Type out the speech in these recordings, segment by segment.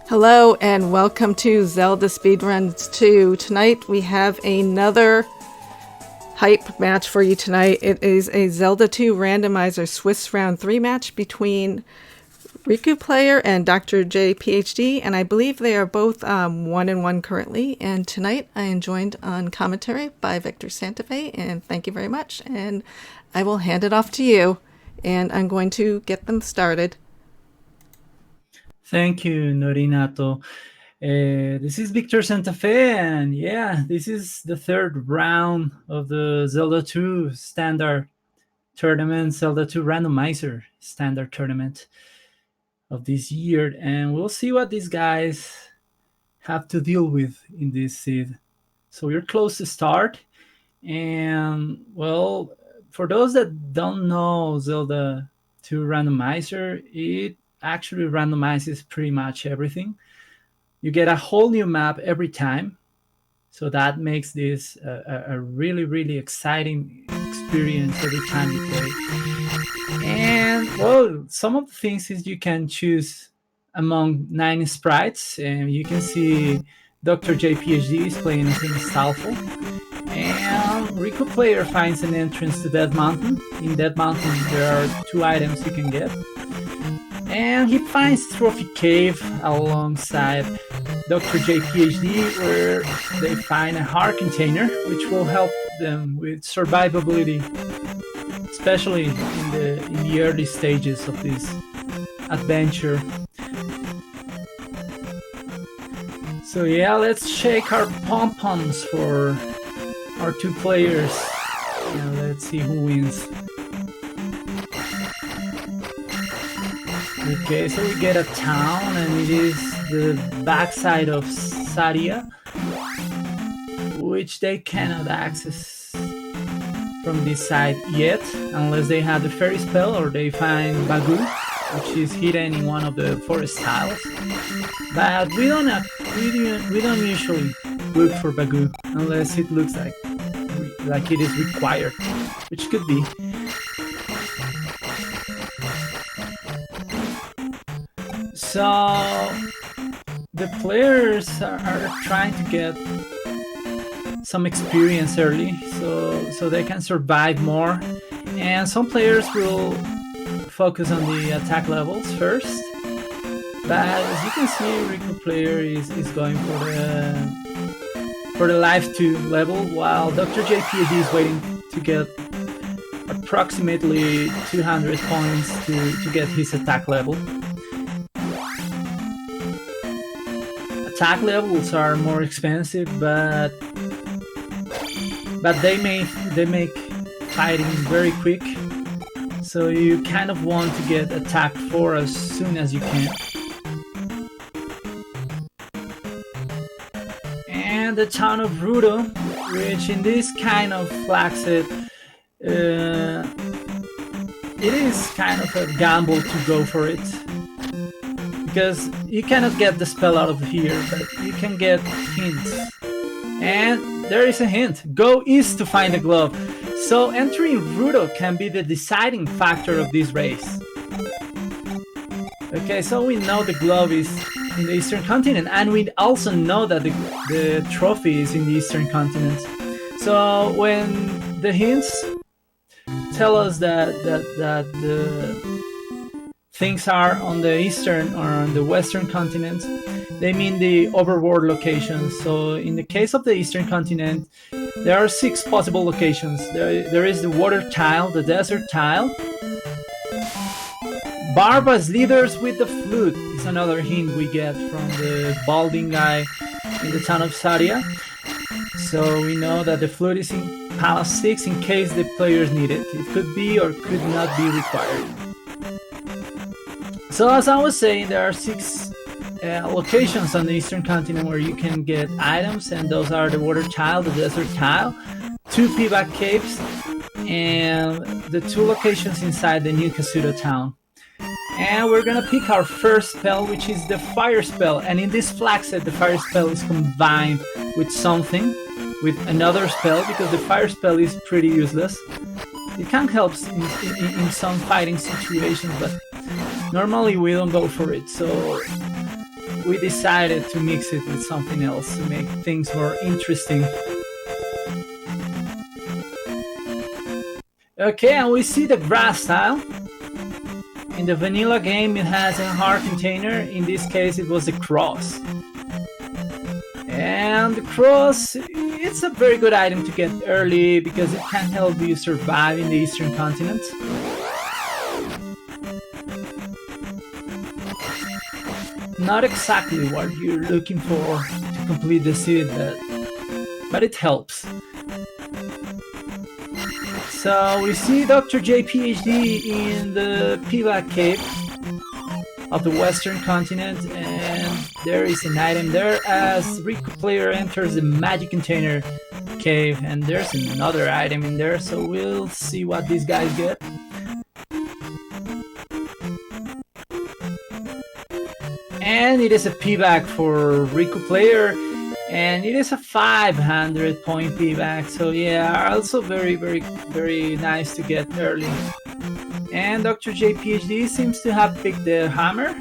Hello and welcome to Zelda Speedruns 2. Tonight we have another hype match for you tonight. It is a Zelda 2 Randomizer Swiss Round 3 match between Rikuplayer and drjayphd, and I believe they are both 1-1 currently. And tonight I am joined on commentary by Victor Santa Fe, and thank you very much. And I will hand it off to you, and I'm going to get them started. Thank you, Norinato. This is Victor Santa Fe, and yeah, this is the third round of the Zelda 2 Standard Tournament, Zelda 2 Randomizer Standard Tournament of this year, and we'll see what these guys have to deal with in this seed. So we're close to start, and well, for those that don't know Zelda 2 Randomizer, it actually randomizes pretty much everything. You get a whole new map every time, so that makes this a really, really exciting experience every time you play. And well, some of the things is you can choose among 9 sprites, and you can see drjayphd is playing as an Astolfo, and Rikuplayer finds an entrance to Dead Mountain. In Dead Mountain there are 2 items you can get, and he finds Trophy Cave alongside drjayphd, where they find a heart container which will help them with survivability, especially in the early stages of this adventure. So yeah, let's shake our pom-poms for our 2 players. Let's see who wins. Okay, so we get a town, and it is the backside of Sadia, which they cannot access from this side yet, unless they have the fairy spell or they find Bagu, which is hidden in one of the forest tiles. But we don't usually look for Bagu unless it looks like it is required, which could be. So the players are trying to get some experience early, so they can survive more. And some players will focus on the attack levels first. But as you can see, Rikuplayer is going for the Life 2 level, while drjayphd is waiting to get approximately 200 points to get his attack level. Attack levels are more expensive, but they make fighting very quick. So you kind of want to get attack 4 as soon as you can. And the town of Rudo, which in this kind of flag set, it is kind of a gamble to go for it, because you cannot get the spell out of here, but you can get hints. And there is a hint: go east to find a glove. So entering Rudo can be the deciding factor of this race. Okay, so we know the glove is in the Eastern Continent, and we also know that the trophy is in the Eastern Continent. So when the hints tell us that the things are on the Eastern or on the Western Continent, they mean the overworld locations. So in the case of the Eastern Continent, there are 6 possible locations. There is the water tile, the desert tile. Barba's leaders with the flute is another hint we get from the balding guy in the town of Sadia. So we know that the flute is in Palace 6 in case the players need it. It could be or could not be required. So as I was saying, there are 6 locations on the Eastern Continent where you can get items, and those are the water tile, the desert tile, 2 Peaback caves, and the 2 locations inside the new Kasuto town. And we're gonna pick our first spell, which is the fire spell. And in this flag set, the fire spell is combined with something, with another spell, because the fire spell is pretty useless. It can help in some fighting situations, but normally we don't go for it. So we decided to mix it with something else to make things more interesting. Okay, and we see the grass style. In the vanilla game, it has a heart container. In this case, it was the cross. And the cross, it's a very good item to get early because it can help you survive in the Eastern continent. Not exactly what you're looking for to complete the seed, but it helps. So we see Dr. JPHD in the Pivot Cave of the Western continent, and there is an item there as Rikuplayer enters the magic container cave, and there's another item in there, so we'll see what these guys get. And it is a payback for Rikuplayer, and it is a 500 point payback, so yeah, also very nice to get early. And Dr. JPHD seems to have picked the hammer,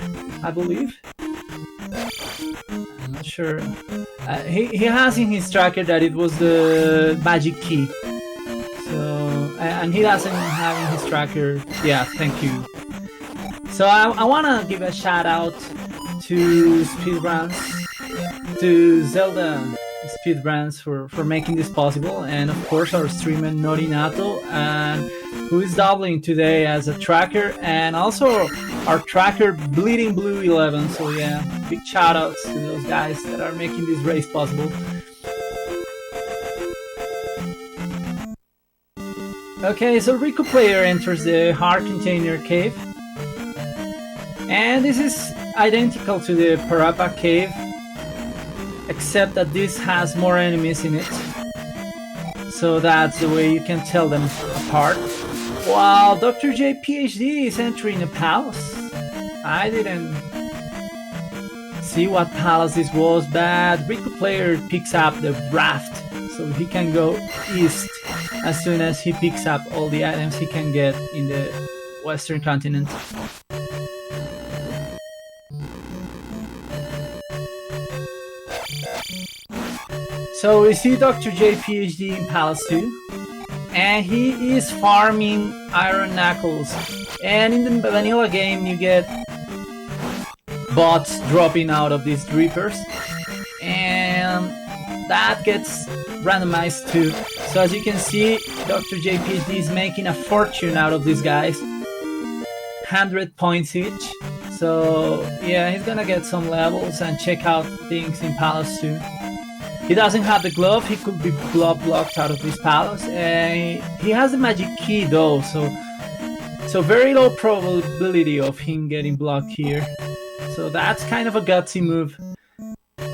I believe. I'm not sure. He has in his tracker that it was the magic key. So, and he doesn't have in his tracker. Yeah, thank you. So I want to give a shout out to speedruns, to Zelda speedruns for making this possible, and of course our streamer Norinato, and who is doubling today as a tracker, and also our tracker Bleeding Blue 11. So yeah, big shout outs to those guys that are making this race possible. Okay, so Rikuplayer enters the heart container cave, and this is identical to the Parappa cave, except that this has more enemies in it, so that's the way you can tell them apart. While Dr. JPHD is entering a palace. I didn't see what palace this was, but Rikuplayer picks up the raft, so he can go east as soon as he picks up all the items he can get in the Western continent. So we see Dr. JPHD in Palace 2, and he is farming iron knuckles. And in the vanilla game, you get bots dropping out of these drippers, and that gets randomized too. So as you can see, Dr. JPHD is making a fortune out of these guys, 100 points each. So yeah, he's gonna get some levels and check out things in Palace 2. He doesn't have the glove, he could be glove blocked out of this palace. He has the magic key though, so very low probability of him getting blocked here. So that's kind of a gutsy move,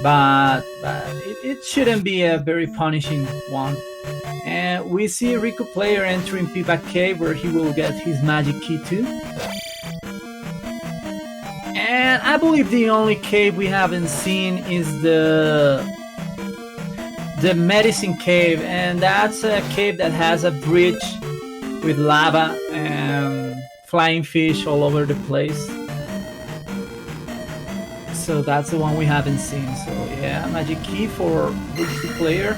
but it shouldn't be a very punishing one. And we see Rikuplayer entering Pivot Cave, where he will get his magic key too. And I believe the only cave we haven't seen is the medicine cave, and that's a cave that has a bridge with lava and flying fish all over the place. So that's the one we haven't seen. So yeah, magic key for Rikuplayer,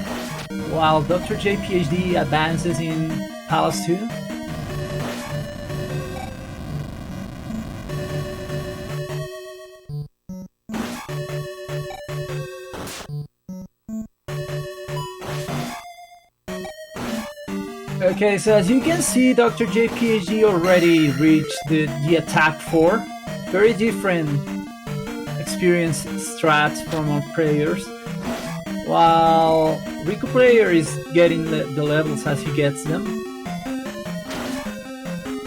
while Dr. JPHD advances in Palace 2. Okay, so as you can see, Dr. JPHD already reached the attack 4. Very different experience strats from our players, while Rikuplayer is getting the levels as he gets them.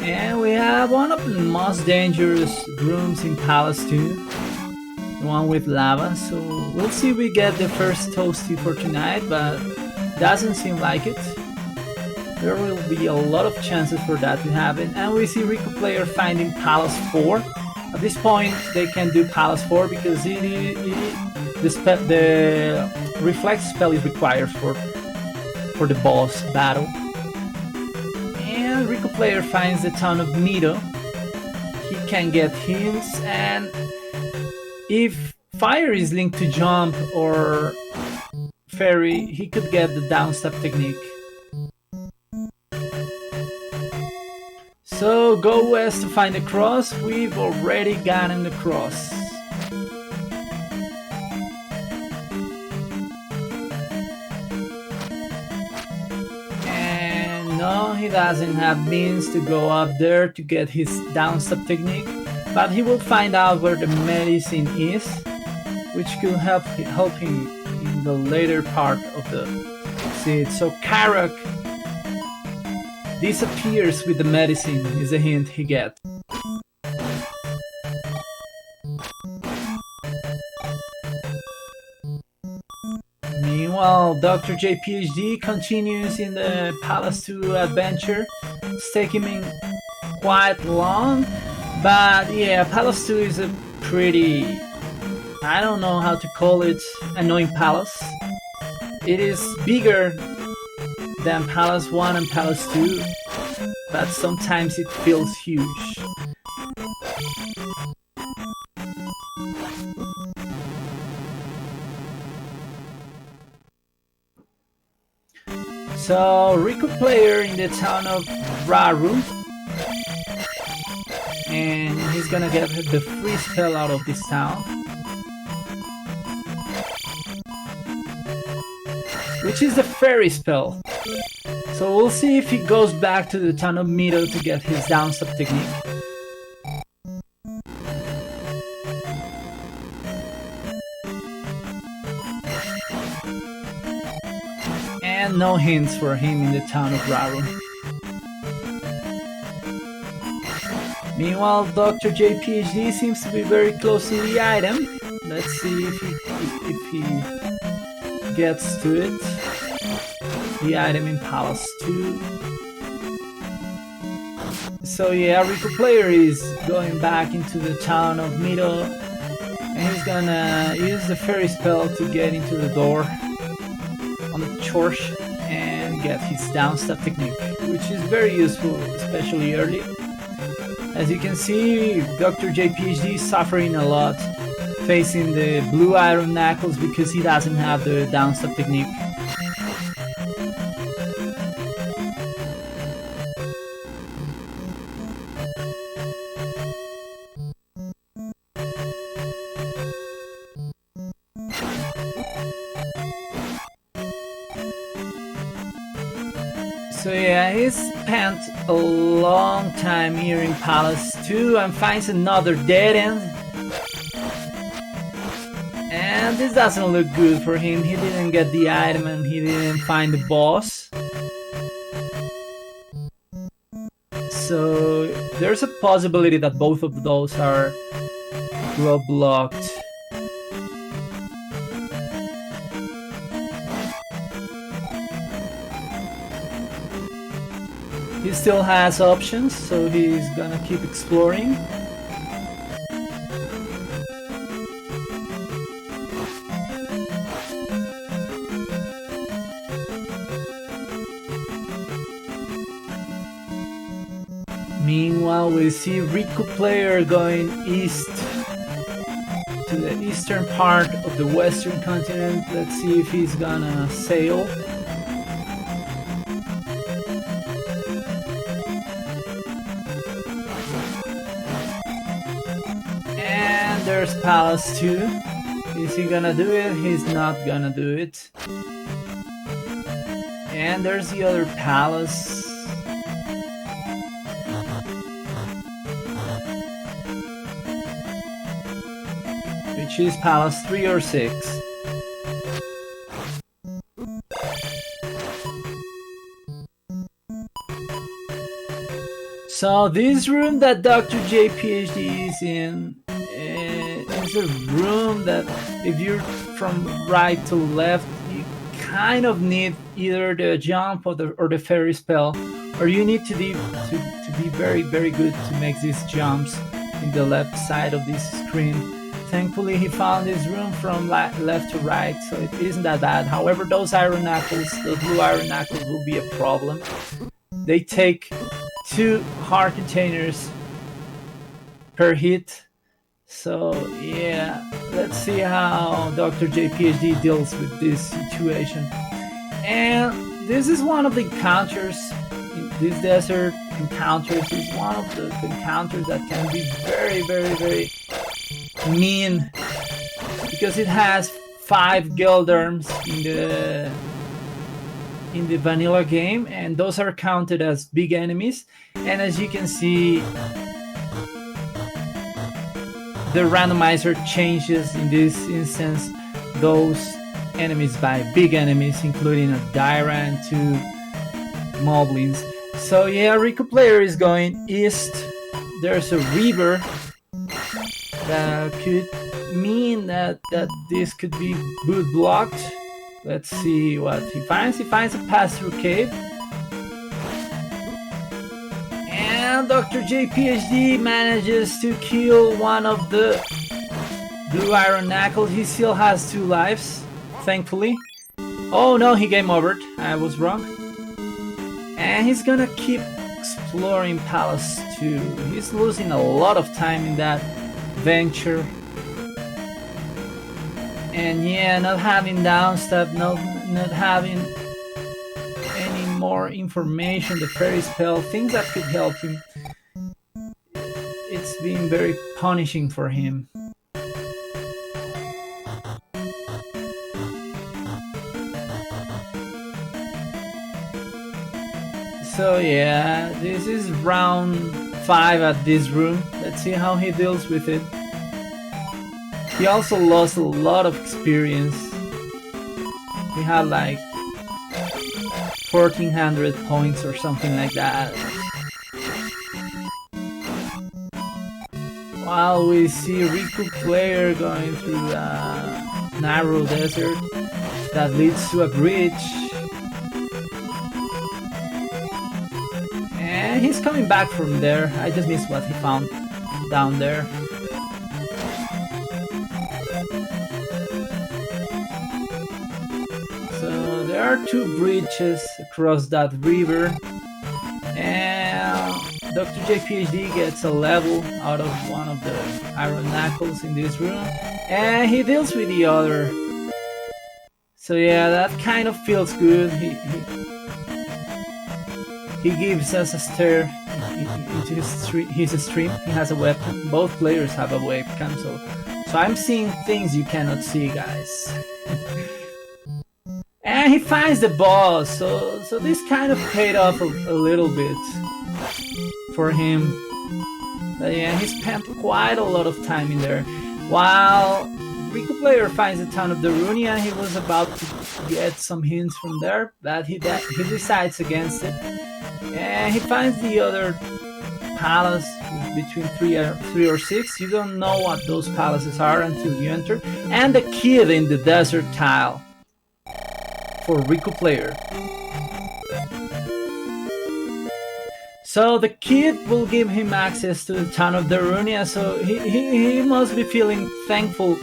And we have one of the most dangerous rooms in Palace 2, the one with lava. So we'll see if we get the first toasty for tonight, but doesn't seem like it. There will be a lot of chances for that to happen. And we see Rikuplayer finding Palace 4. At this point, they can do Palace 4 because the reflex spell is required for the boss battle. And Rikuplayer finds the town of Mito. He can get hints, and if fire is linked to jump or fairy, he could get the down step technique. So go west to find the cross. We've already gotten the cross. And no, he doesn't have means to go up there to get his down step technique, but he will find out where the medicine is, which could help him in the later part of the seed. So Karak disappears with the medicine is a hint he gets. Meanwhile, Dr. JPhD continues in the Palace 2 adventure. It's taking him quite long, but yeah, Palace 2 is a pretty, I don't know how to call it, annoying palace. It is bigger than Palace 1 and Palace 2, but sometimes it feels huge. So, Rikuplayer in the town of Raru, and he's gonna get the free spell out of this town, which is the fairy spell. So we'll see if he goes back to the town of Mito to get his down step technique. And no hints for him in the town of Raru. Meanwhile, Dr. JPhD seems to be very close to the item. Let's see if he gets to it. The item in Palace 2. So yeah, Rikuplayer is going back into the town of Mito, and he's gonna use the fairy spell to get into the door on the torch and get his down step technique, which is very useful, especially early. As you can see, Dr. JPhD is suffering a lot facing the blue iron knuckles because he doesn't have the down step technique. So yeah, he spent a long time here in Palace 2 and finds another dead end. And this doesn't look good for him. He didn't get the item and he didn't find the boss. So there's a possibility that both of those are blocked. He still has options, so he's gonna keep exploring. Meanwhile, we see Rikuplayer going east to the eastern part of the western continent. Let's see if he's gonna sail. And there's Palace 2. Is he gonna do it? He's not gonna do it. And there's the other palace. Which is Palace 3 or 6. So this room that Dr. JPhD is in is a room that if you're from right to left, you kind of need either the jump or the fairy spell, or you need to be very, very good to make these jumps in the left side of this screen. Thankfully, he found this room from left to right, so it isn't that bad. However, those iron knuckles, those blue iron knuckles, will be a problem. They take 2 heart containers per hit, So yeah, let's see how drjayphd deals with this situation. And this is one of the encounters in this desert. Encounters is one of the encounters that can be very, very, very mean, because it has 5 Gelderms in the vanilla game, and those are counted as big enemies. And as you can see, the randomizer changes in this instance those enemies by big enemies, including a Dyra and 2 Moblins. So yeah, Rikuplayer is going east. There's a river that could mean that this could be boot blocked. Let's see what he finds. He finds a pass-through cave. And drjayphd manages to kill one of the blue iron knuckles. He still has 2 lives, thankfully. Oh no, he game overed. I was wrong. And he's gonna keep exploring Palace 2. He's losing a lot of time in that venture. And yeah, not having down stuff, not having any more information, the fairy spell, things that could help him. It's been very punishing for him. So yeah, this is round 5 at this room. Let's see how he deals with it. He also lost a lot of experience. He had like 1400 points or something like that. While we see Rikuplayer going through a narrow desert that leads to a bridge. And he's coming back from there. I just missed what he found down there. So there are 2 bridges across that river, and drjayphd gets a level out of one of the iron knuckles in this room, and he deals with the other. So yeah, that kind of feels good. He gives us a stare into his stream. He has a webcam. Both players have a webcam, so I'm seeing things you cannot see, guys. And he finds the boss, so this kind of paid off a little bit for him. But yeah, he spent quite a lot of time in there. While Rikuplayer finds the town of Darunia, he was about to get some hints from there, but he decides against it. And he finds the other palace between 3 or 6. You don't know what those palaces are until you enter. And the kid in the desert tile for Rikuplayer. So the kid will give him access to the town of Darunia, so he must be feeling thankful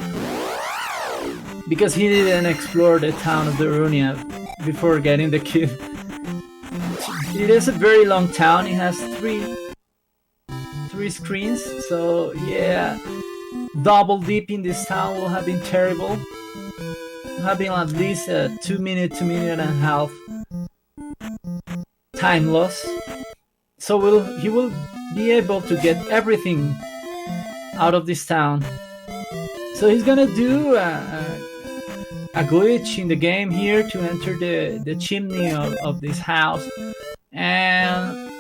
because he didn't explore the town of Darunia before getting the kid. It is a very long town. It has three screens, so yeah, double deep in this town will have been terrible. Having at least a 2 minute and a half time loss. So he will be able to get everything out of this town. So he's gonna do a glitch in the game here to enter the chimney of this house, and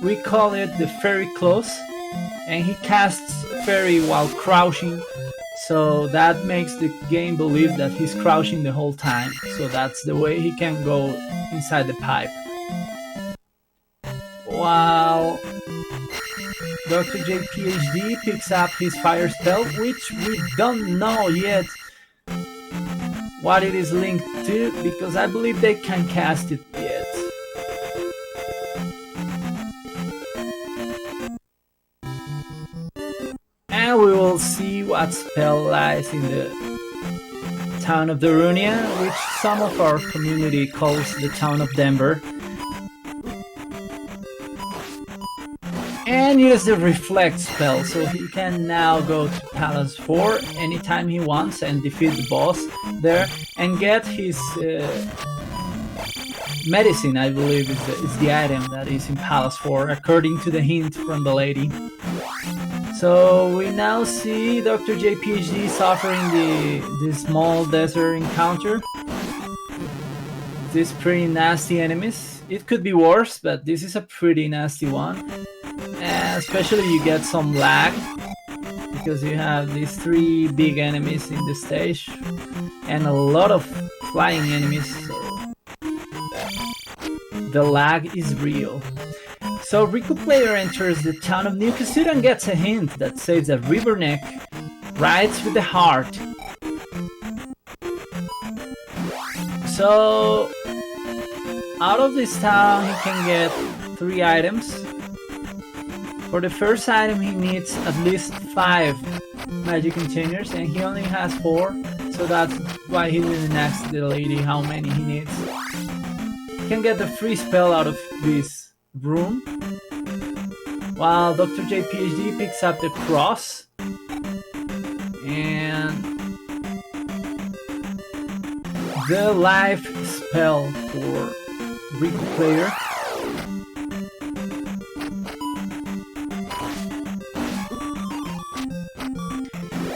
we call it the fairy close. And he casts fairy while crouching, so that makes the game believe that he's crouching the whole time. So that's the way he can go inside the pipe. While drjayphd picks up his fire spell, which we don't know yet what it is linked to, because I believe they can cast it yet. And we will see what spell lies in the town of Darunia, which some of our community calls the town of Denver. and use the reflect spell, so he can now go to Palace 4 anytime he wants and defeat the boss there and get his medicine. I believe is the item that is in Palace 4 according to the hint from the lady. So we now see Dr. JPHD suffering the small desert encounter. These pretty nasty enemies. It could be worse, but this is a pretty nasty one. And especially you get some lag because you have these 3 big enemies in the stage and a lot of flying enemies, so the lag is real. So Rikuplayer enters the town of New Kasuda and gets a hint that says that Riverneck rides with the heart. So out of this town he can get 3 items. For the first item he needs at least 5 magic containers and he only has 4, so that's why he didn't ask the lady how many he needs. He can get the free spell out of this room, while Dr. JPHD picks up the cross and the life spell for Rikuplayer.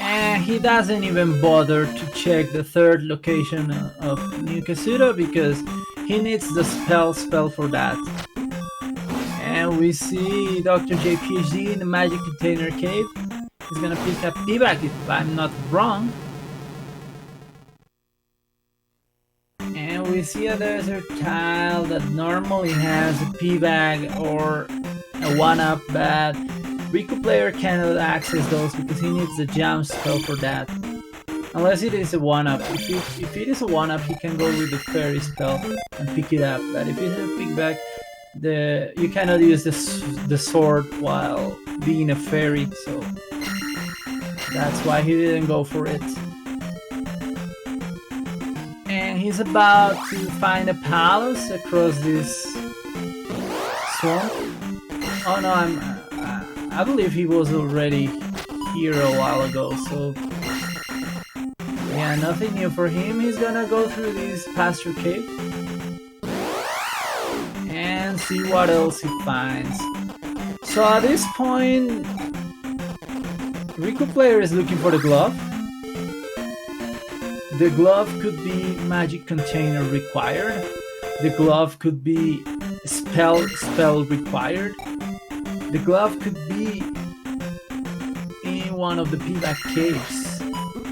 And he doesn't even bother to check the 3rd location of New Kasuda because he needs the spell for that. And we see Dr. JPHD in the magic container cave. He's gonna pick up P-Bag if I'm not wrong. And we see a desert tile that normally has a P-Bag or a 1-up, but Rikuplayer cannot access those because he needs the jump spell for that. Unless it is a 1-up. If it is a 1-up, he can go with the fairy spell and pick it up. But if it's a P-Bag, you cannot use the sword while being a fairy, so that's why he didn't go for it. And he's about to find a palace across this swamp. Oh no, I believe he was already here a while ago, so yeah, nothing new for him. He's gonna go through this pasture cave and see what else he finds. So at this point, Rikuplayer is looking for the glove. The glove could be magic container required. The glove could be spell required. The glove could be in one of the P-Bag caves.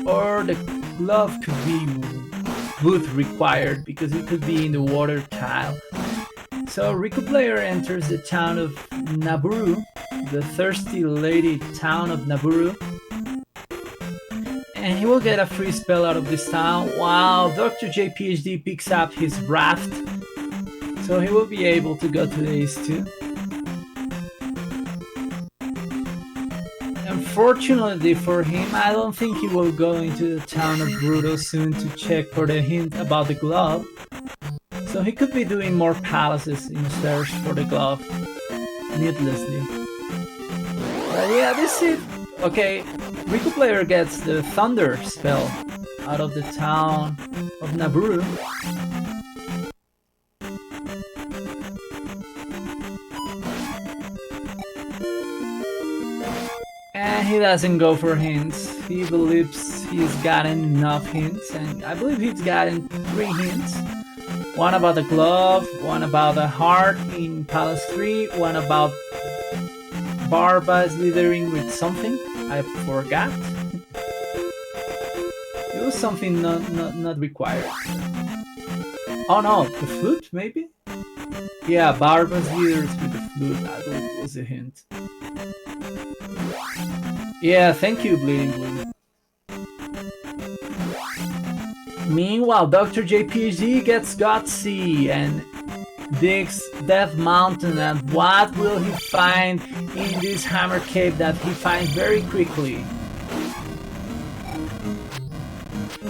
Or the glove could be wood required because it could be in the water tile. So Rikuplayer enters the town of Naburu, the thirsty lady town of Naburu, and he will get a free spell out of this town while Dr. JPHD picks up his raft, so he will be able to go to the east too. Unfortunately for him, I don't think he will go into the town of Bruto soon to check for the hint about the glove. So he could be doing more palaces in search for the glove, needlessly. But yeah, this is it. Okay, Rikuplayer gets the thunder spell out of the town of Naburu. And he doesn't go for hints. He believes he's gotten enough hints, and I believe he's gotten 3 hints. One about the glove, one about the heart in Palace 3, one about Barba slithering with something. I forgot. It was something not required. Oh no, the flute maybe? Yeah, Barba slithers with the flute. I believe it was a hint. Yeah, thank you, Bleeding Blue. Meanwhile, Dr. JPHD gets gutsy and digs Death Mountain, and what will he find in this hammer cave that he finds very quickly?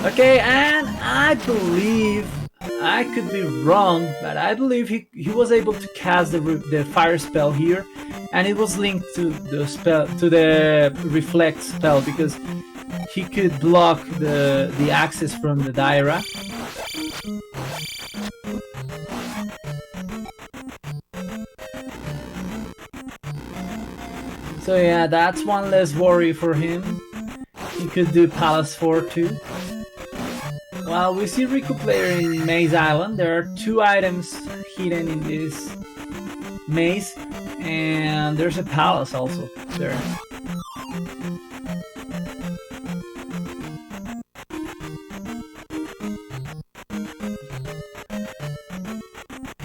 Okay, and I believe I could be wrong, but I believe he was able to cast the fire spell here, and it was linked to the reflect spell, because he could block the access from the Daira. So yeah, that's one less worry for him. He could do Palace 4 too. While we see Rikuplayer in Maze Island, there are 2 items hidden in this maze, and there's a palace also there.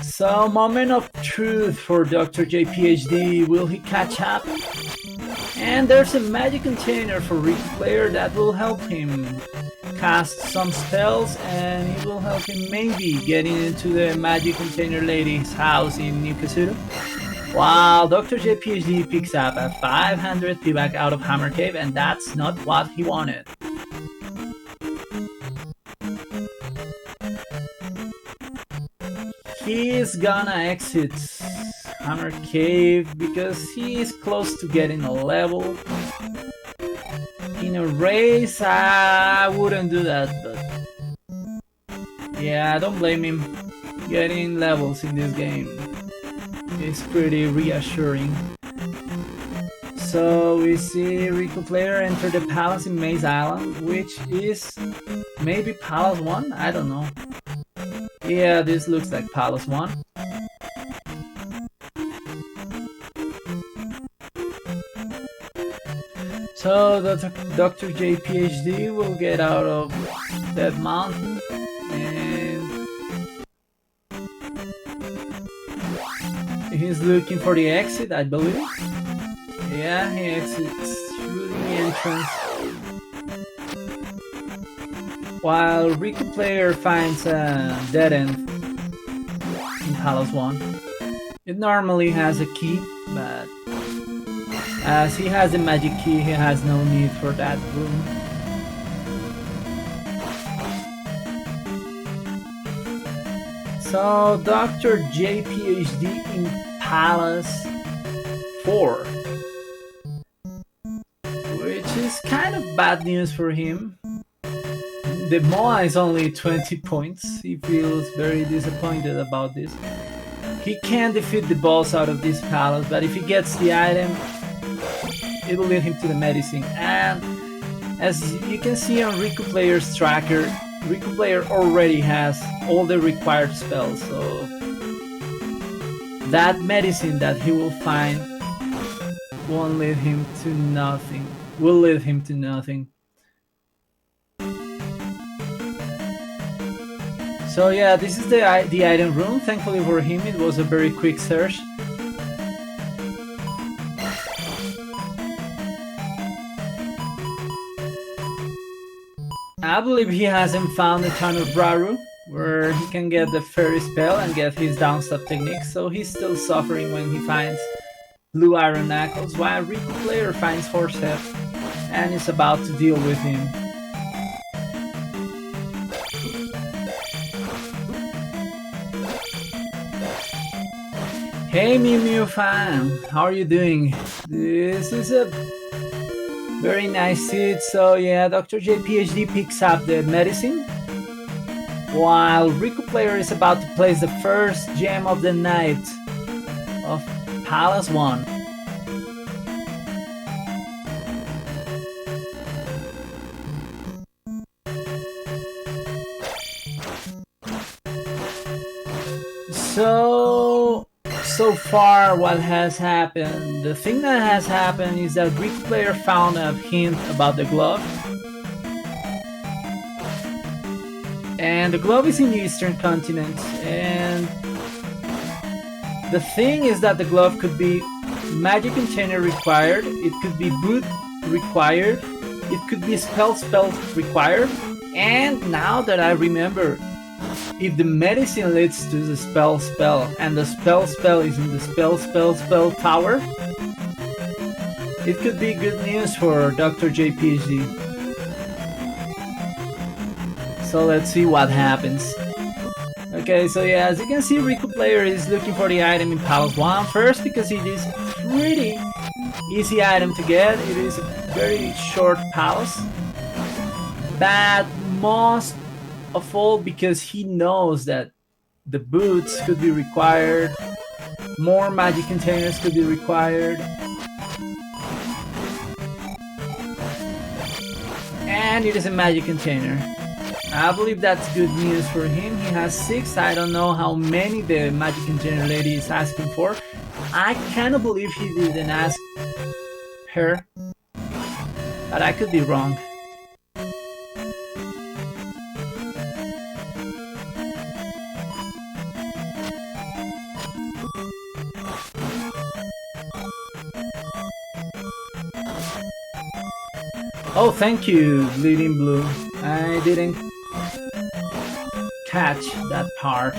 So, moment of truth for Dr. JPHD. Will he catch up? And there's a magic container for Rikuplayer that will help him cast some spells, and it will help him maybe getting into the magic container lady's house in New Kasuto. While Dr. JPHD picks up a 500 payback out of Hammer Cave, and that's not what he wanted. He is gonna exit Hammer Cave because he is close to getting a level. In a race, I wouldn't do that, but yeah, I don't blame him. Getting levels in this game is pretty reassuring. So we see Rikuplayer enter the palace in Maze Island, which is maybe Palace 1? I don't know. Yeah, this looks like Palace 1. So Dr. JPHD will get out of that mountain, and he's looking for the exit, I believe. Yeah, he exits through the entrance. While Rikuplayer finds a dead end in Palace 1. It normally has a key, but as he has a magic key, he has no need for that room. So, Dr. JPHD in Palace 4. Which is kind of bad news for him. The MOA is only 20 points. He feels very disappointed about this. He can defeat the boss out of this palace, but if he gets the item, it will lead him to the medicine. And as you can see on Rikuplayer's tracker, Rikuplayer already has all the required spells, so that medicine that he will find won't lead him to nothing. Will lead him to nothing. So yeah, this is the item room. Thankfully for him, it was a very quick search. I believe he hasn't found a ton of Raru, where he can get the fairy spell and get his downstep technique, so he's still suffering when he finds Blue Iron Knuckles, while Rikuplayer finds Horsehead and is about to deal with him. Hey Mew Mew fan, how are you doing? This is a very nice seed. So yeah, Dr. JPHD picks up the medicine, while Rikuplayer is about to place the first gem of the night of Palace 1. So far what has happened, the thing that has happened is that Rikuplayer found a hint about the glove, and the glove is in the eastern continent, and the thing is that the glove could be magic container required, it could be boot required, it could be spell required, and now that I remember, if the medicine leads to the spell and the spell is in the spell tower, it could be good news for Dr. JPHD. So let's see what happens. Okay, so yeah, as you can see, Rikuplayer is looking for the item in Palace 1 first because it is pretty easy item to get. It is a very short palace, but most of all because he knows that the boots could be required, more magic containers could be required, and it is a magic container. I believe that's good news for him. He has 6. I don't know how many the magic container lady is asking for. I cannot believe he didn't ask her, but I could be wrong. Oh, thank you, Bleeding Blue. I didn't catch that part.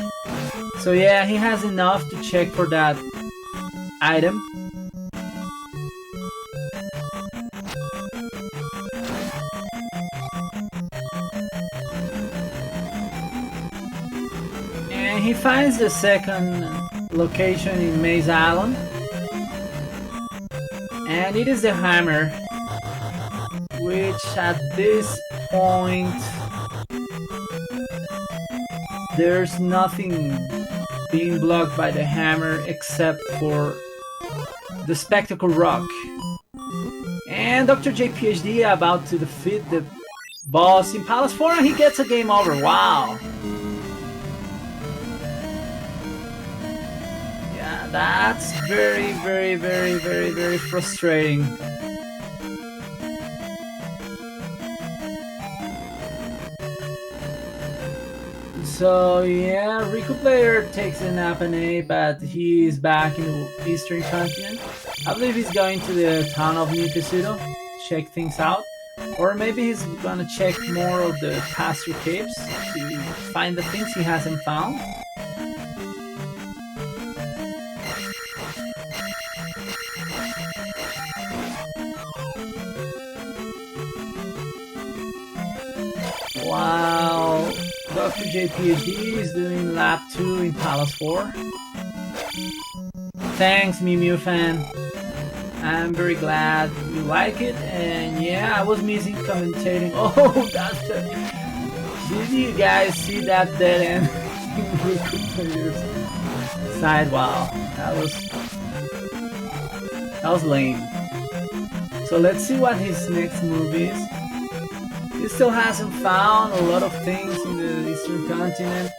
So yeah, he has enough to check for that item. And he finds the second location in Maze Island. And it is the hammer, which at this point there's nothing being blocked by the hammer except for the Spectacle Rock. And Dr. J PhD about to defeat the boss in Palace 4 and he gets a game over. Wow. Yeah, that's very, very, very, very, very frustrating. So yeah, Rikuplayer takes a nap and a, but he is back in the Eastern Continent. I believe he's going to the town of New Casino, check things out. Or maybe he's gonna check more of the Pasture Caves to find the things he hasn't found. Wow. Dr. J PhD is doing lap 2 in Palace 4. Thanks, Mew Mew fan. I'm very glad you like it, and yeah, I was missing commentating. Oh, that's the... Did you guys see that dead end in Rikuplayer's side? Wow, that was lame. So let's see what his next move is. He still hasn't found a lot of things in the Eastern Continent.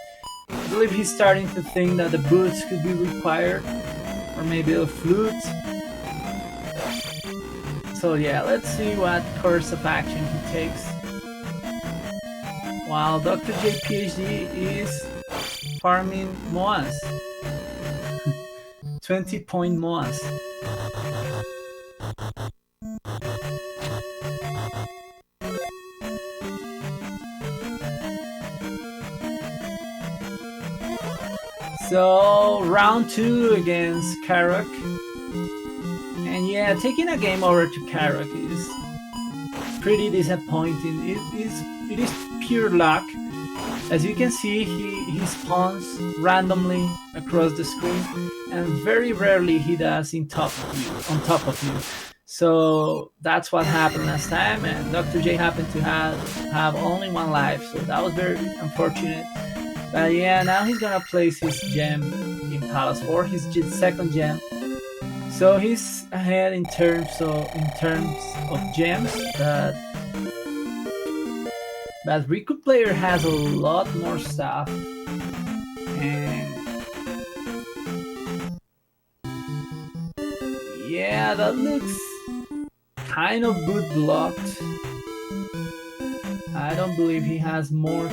I believe he's starting to think that the boots could be required, or maybe a flute. So yeah, let's see what course of action he takes. While Dr. J PhD is farming Moas. 20-point Moas. So round 2 against Karok. And yeah, taking a game over to Karok is pretty disappointing. It is pure luck. As you can see, he spawns randomly across the screen, and very rarely he does on top of you. So that's what happened last time, and Dr. J happened to have only 1 life, so that was very unfortunate. But yeah, now he's gonna place his gem in Palace 4, his second gem. So he's ahead in terms of gems, but Rikuplayer has a lot more stuff, and yeah, that looks kind of boot blocked. I don't believe he has more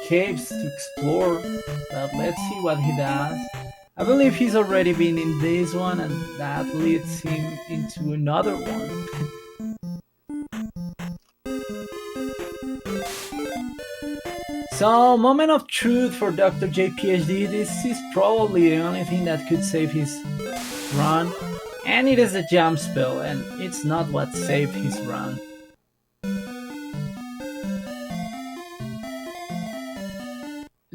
caves to explore, but let's see what he does. I believe he's already been in this one, and that leads him into another one. So, moment of truth for Dr. J PhD. This is probably the only thing that could save his run, and it is a jump spell, and it's not what saved his run.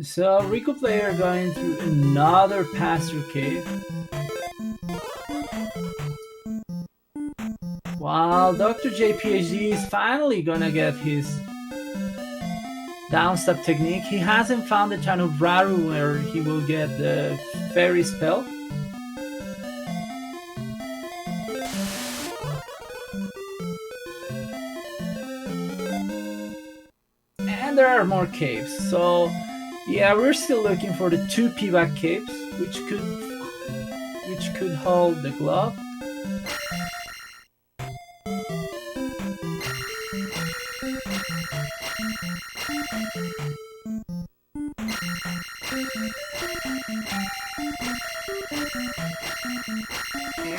So Rikuplayer going through another pass-through cave, while Dr. JPhD is finally gonna get his downstep technique. He hasn't found the town of Raru where he will get the fairy spell. And there are more caves, so yeah, we're still looking for the 2 pivot caves, which could hold the glove.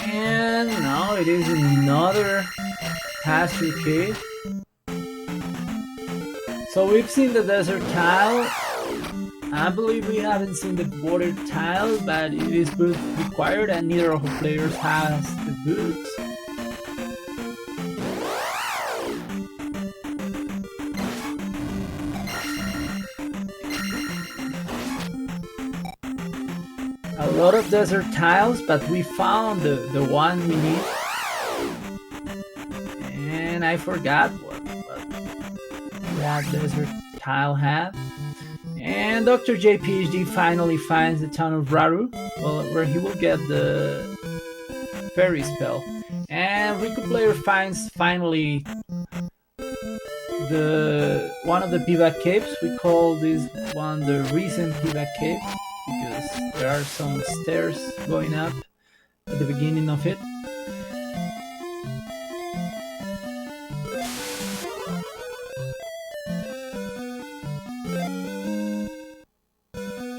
And now it is another pass-through cave. So we've seen the desert tile. I believe we haven't seen the water tile, but it is both required and neither of the players has the boots. A lot of desert tiles, but we found the one we need. And I forgot what that desert tile had. And Dr. JPhD finally finds the town of Raru, where he will get the fairy spell. And Rikuplayer finds finally one of the pivot caves. We call this one the recent pivot cave because there are some stairs going up at the beginning of it.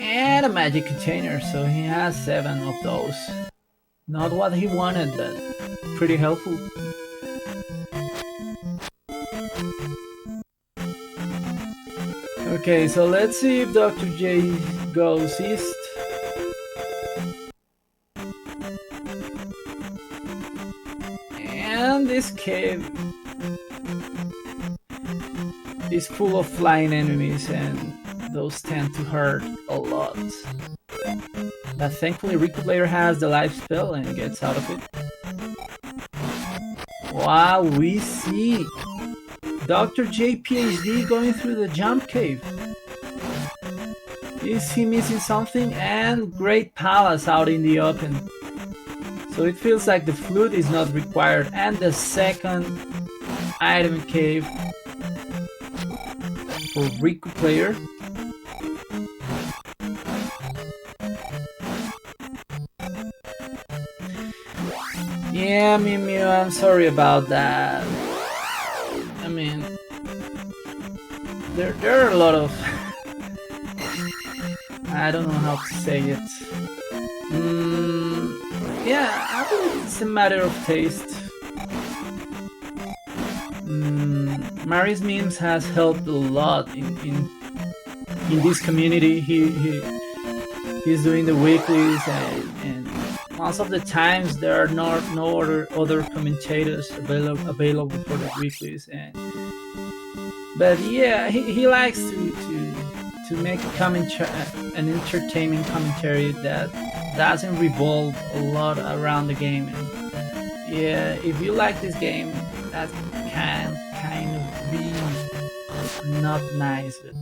And a magic container, so he has 7 of those. Not what he wanted, but pretty helpful. Okay, so let's see if Dr. J goes east. And this cave is full of flying enemies, and those tend to hurt a lot. But thankfully Rikuplayer has the life spell and gets out of it. Wow, we see Dr. JPhD going through the jump cave. Is he missing something? And Great Palace out in the open. So it feels like the flute is not required. And the second item cave for Rikuplayer. Yeah, Mimio, I'm sorry about that. I mean, there are a lot of... I don't know how to say it. Yeah, I believe it's a matter of taste. Mari's memes has helped a lot in this community. He's doing the weeklies, and most of the times there are no other commentators available for the weeklies. But yeah, he likes to make an entertaining commentary that doesn't revolve a lot around the game. And yeah, if you like this game, that can kind of be not nice, but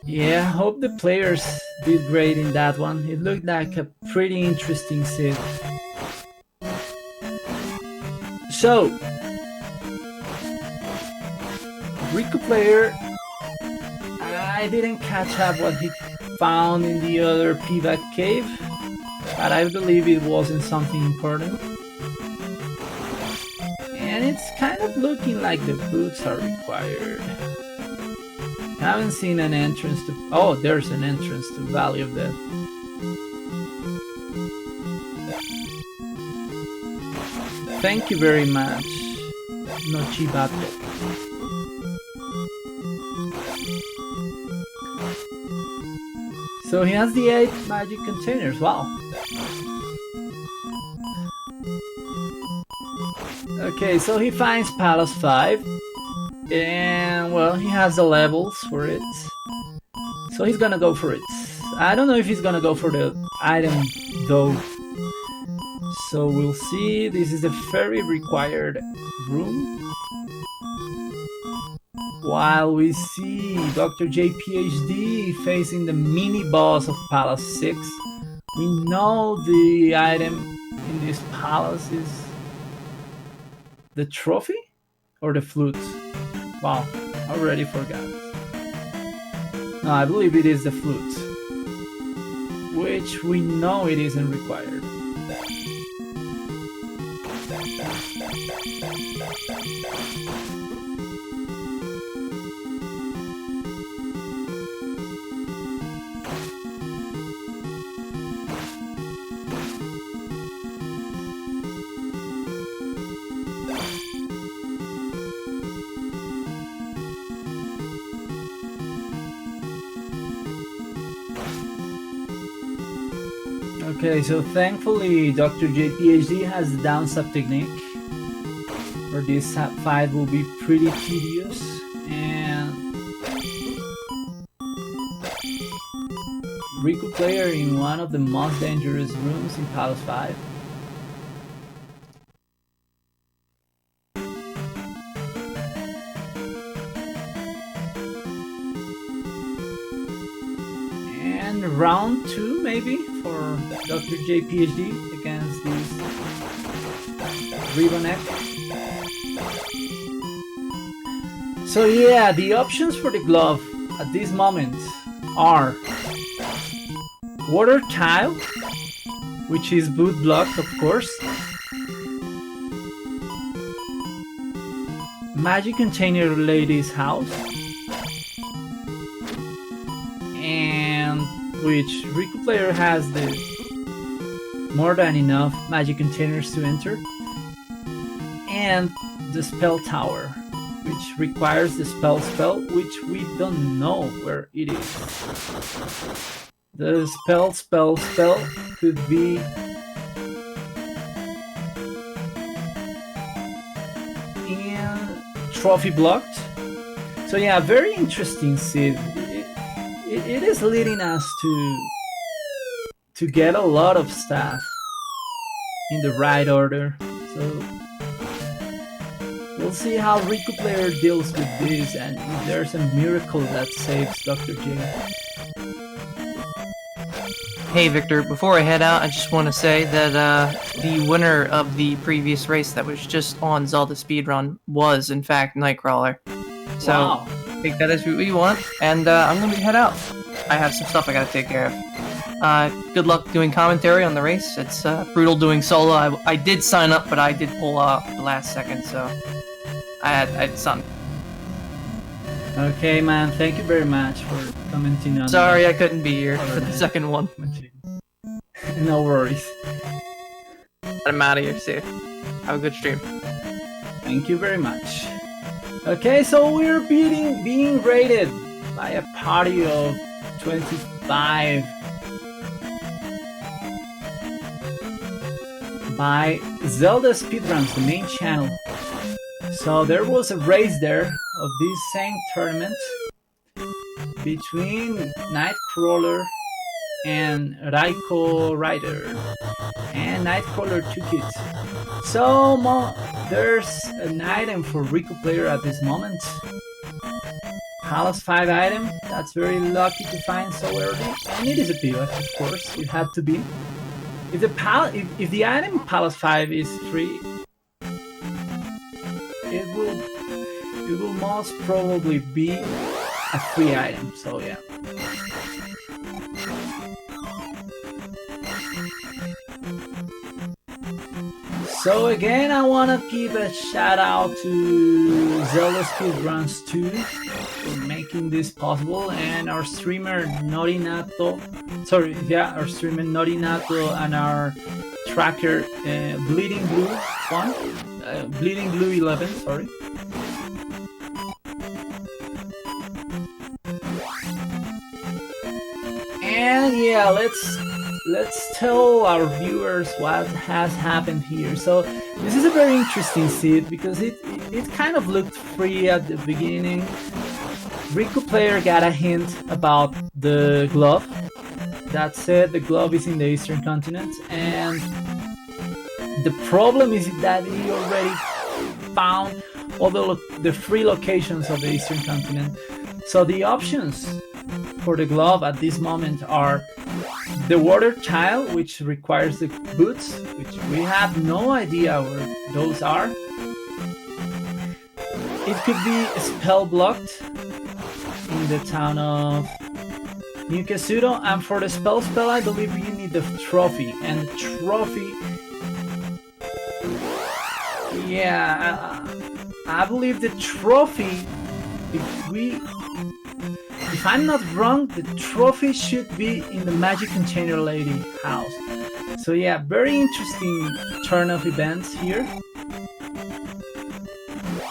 yeah, hope the players did great in that one. It looked like a pretty interesting set. So Rikuplayer, I didn't catch up what he found in the other pivot cave, but I believe it wasn't something important. And it's kind of looking like the boots are required. I haven't seen an entrance to... Oh, there's an entrance to Valley of Death. Thank you very much, Nochibato. So he has the 8 magic containers, wow. Okay, so he finds Palace 5. And well, he has the levels for it, so he's gonna go for it. I don't know if he's gonna go for the item though, so we'll see. This is the very required room. While we see Dr. JPHD facing the mini boss of Palace 6, we know the item in this palace is the trophy or the flute. Wow, already forgot. No, I believe it is the flute, which we know it isn't required. Okay, so thankfully Dr. JPHD has the down sub technique, or this fight will be pretty tedious, and Rikuplayer in one of the most dangerous rooms in Palace 5. And round 2 maybe for Dr. JPHD against this Ribonek. So yeah, the options for the glove at this moment are water tile, which is boot blocked of course, magic container lady's house, and which Rikuplayer has the more than enough magic containers to enter, and the spell tower, which requires the spell, which we don't know where it is. The spell could be in trophy blocked. So yeah, very interesting, Sid. It is leading us to get a lot of stuff in the right order. So we'll see how Rikuplayer deals with this, and if there's a miracle that saves Dr. J. Hey Victor, before I head out, I just want to say that the winner of the previous race that was just on Zelda Speedrun was, in fact, Nightcrawler. So, Wow. take that as what you want, and I'm going to head out. I have some stuff I gotta take care of. Good luck doing commentary on the race. It's brutal doing solo. I did sign up, but I did pull out the last second, so I had something. Okay, man. Thank you very much for commenting on. Sorry I couldn't be here for the second one. No worries. I'm out of here. See ya. Have a good stream. Thank you very much. Okay, so we're being rated by a party of 25 by Zelda Speedruns, the main channel. So there was a race there of this same tournament between Nightcrawler and Raiko Rider, and Nightcrawler took it. So there's an item for Rikuplayer at this moment. Palace 5 item, that's very lucky to find so early, and it is a POF, of course, it had to be. If the item Palace 5 is free, it will most probably be a free item, so yeah. So again, I want to give a shout out to Zelda Speedruns 2 for making this possible, and our streamer Norinato, and our tracker Bleeding Blue 11, sorry. And yeah, let's let's tell our viewers what has happened here. So this is a very interesting seed because it kind of looked free at the beginning. Rikuplayer got a hint about the glove. That said, the glove is in the Eastern continent, and the problem is that he already found all the free locations of the Eastern continent. So the options for the glove at this moment are the water tile, which requires the boots, which we have no idea where those are. It could be spell blocked in the town of New Kasuto, and for the spell, I believe you need the trophy, and the trophy, yeah, I believe the trophy, if I'm not wrong, the trophy should be in the Magic Container Lady house. So yeah, very interesting turn of events here.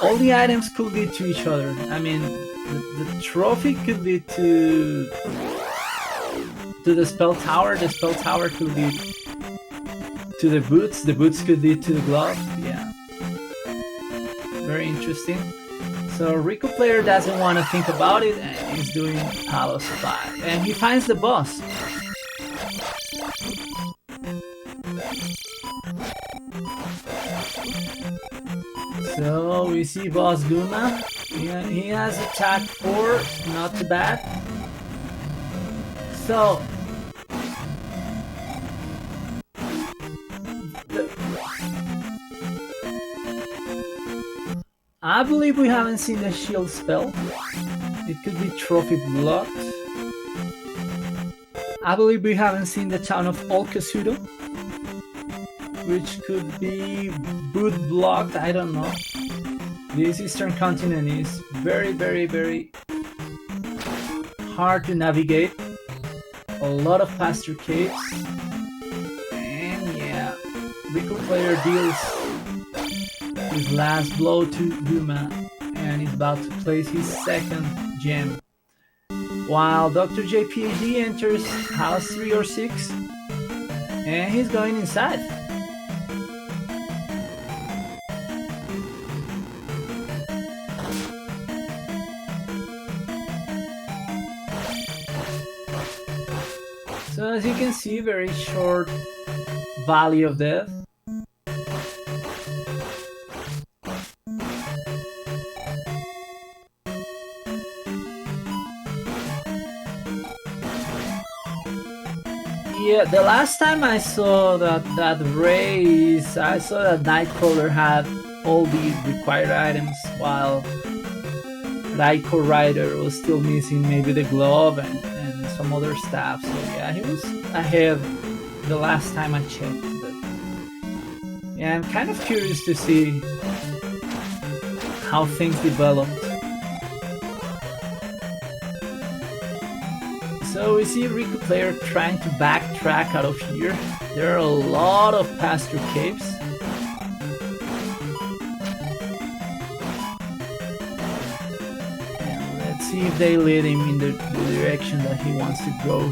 All the items could lead to each other. I mean, the trophy could lead to the spell tower. The spell tower could lead to the boots. The boots could lead to the glove. Yeah, very interesting. So Rikuplayer doesn't want to think about it, and he's doing Palos 5, and he finds the boss. So we see Boss Guma. He has attack 4, not too bad. So I believe we haven't seen the shield spell. It could be trophy blocked. I believe we haven't seen the town of Old Kasuto, which could be boot blocked. I don't know. This Eastern continent is very, very, very hard to navigate. A lot of pasture caves. And yeah, Rikuplayer deals his last blow to Guma, and he's about to place his second gem. While Dr. JPHD enters house 3 or 6, and he's going inside. So as you can see, very short Valley of Death. Yeah, the last time I saw that race, I saw that Nightcrawler had all the required items, while Raiko Rider was still missing maybe the glove and some other stuff. So yeah, he was ahead the last time I checked. But yeah, I'm kind of curious to see how things developed. So we see Rikuplayer trying to backtrack out of here. There are a lot of pasture caves. And let's see if they lead him in the direction that he wants to go.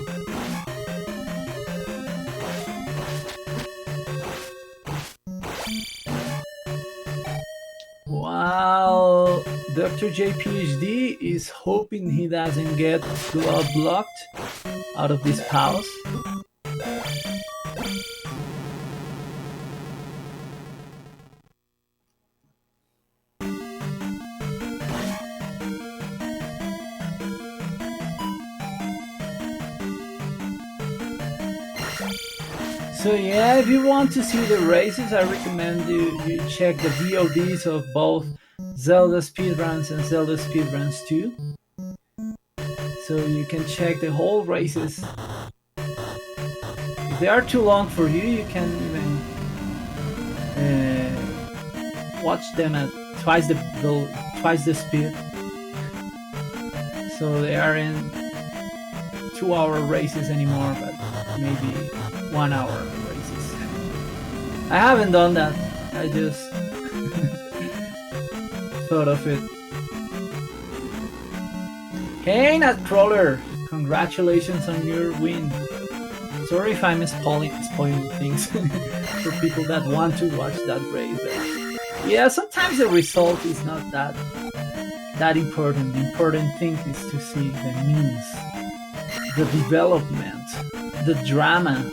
While Dr. JPHD is hoping he doesn't get glove blocked out of this palace. So yeah, if you want to see the races, I recommend you check the VODs of both Zelda speedruns and Zelda speedruns 2. So you can check the whole races. If they are too long for you, you can even watch them at twice the speed. So they are in 2-hour races anymore, but maybe 1-hour races. I haven't done that. I just thought of it. Hey Nightcrawler, congratulations on your win. Sorry if I'm spoiling things for people that want to watch that race. But yeah, sometimes the result is not that important. The important thing is to see the means, the development, the drama.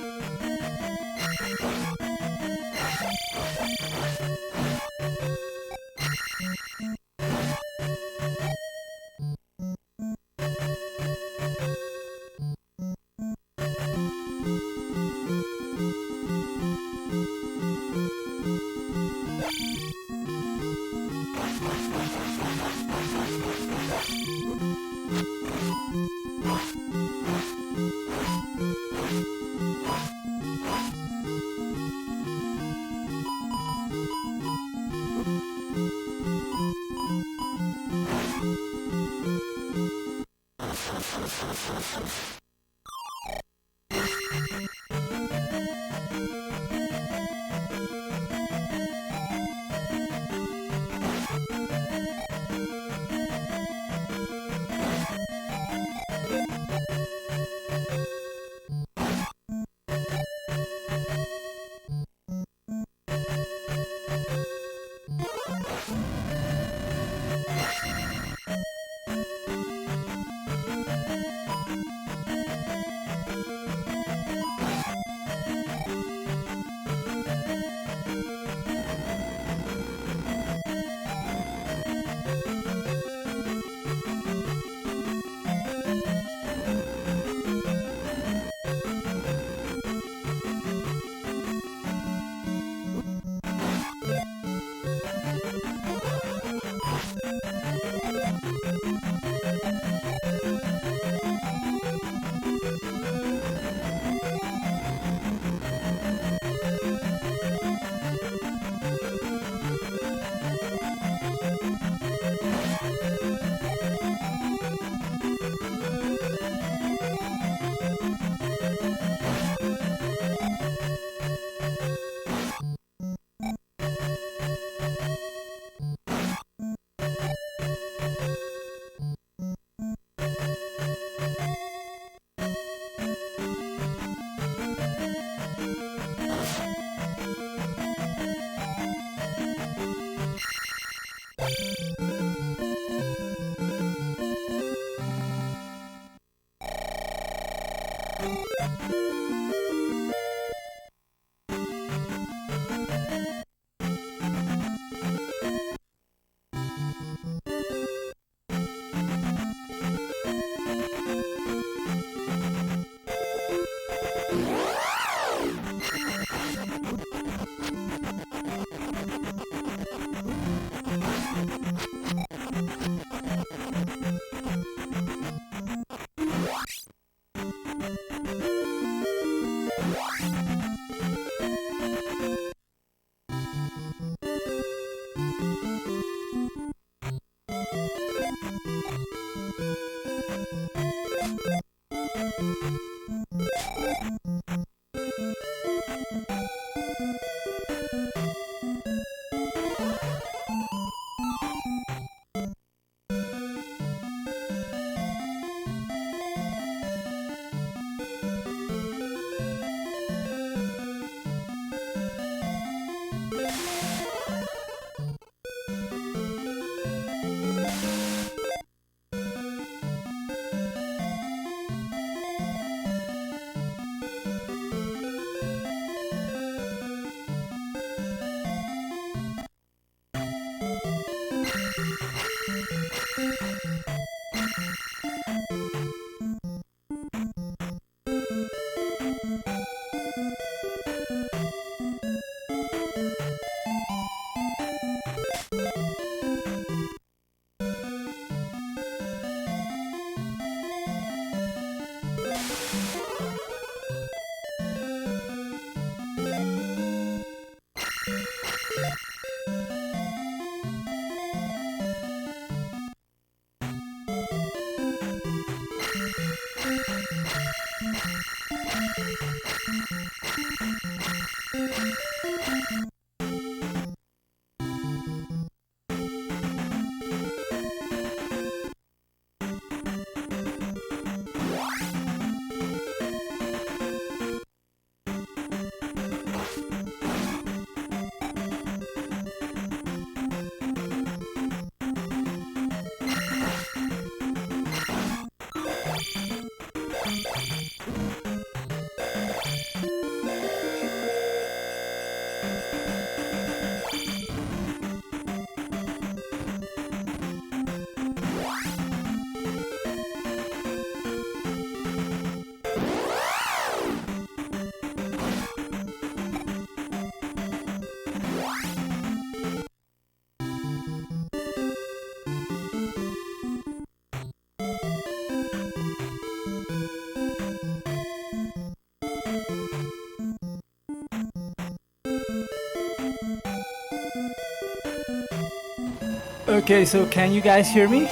Okay, so can you guys hear me?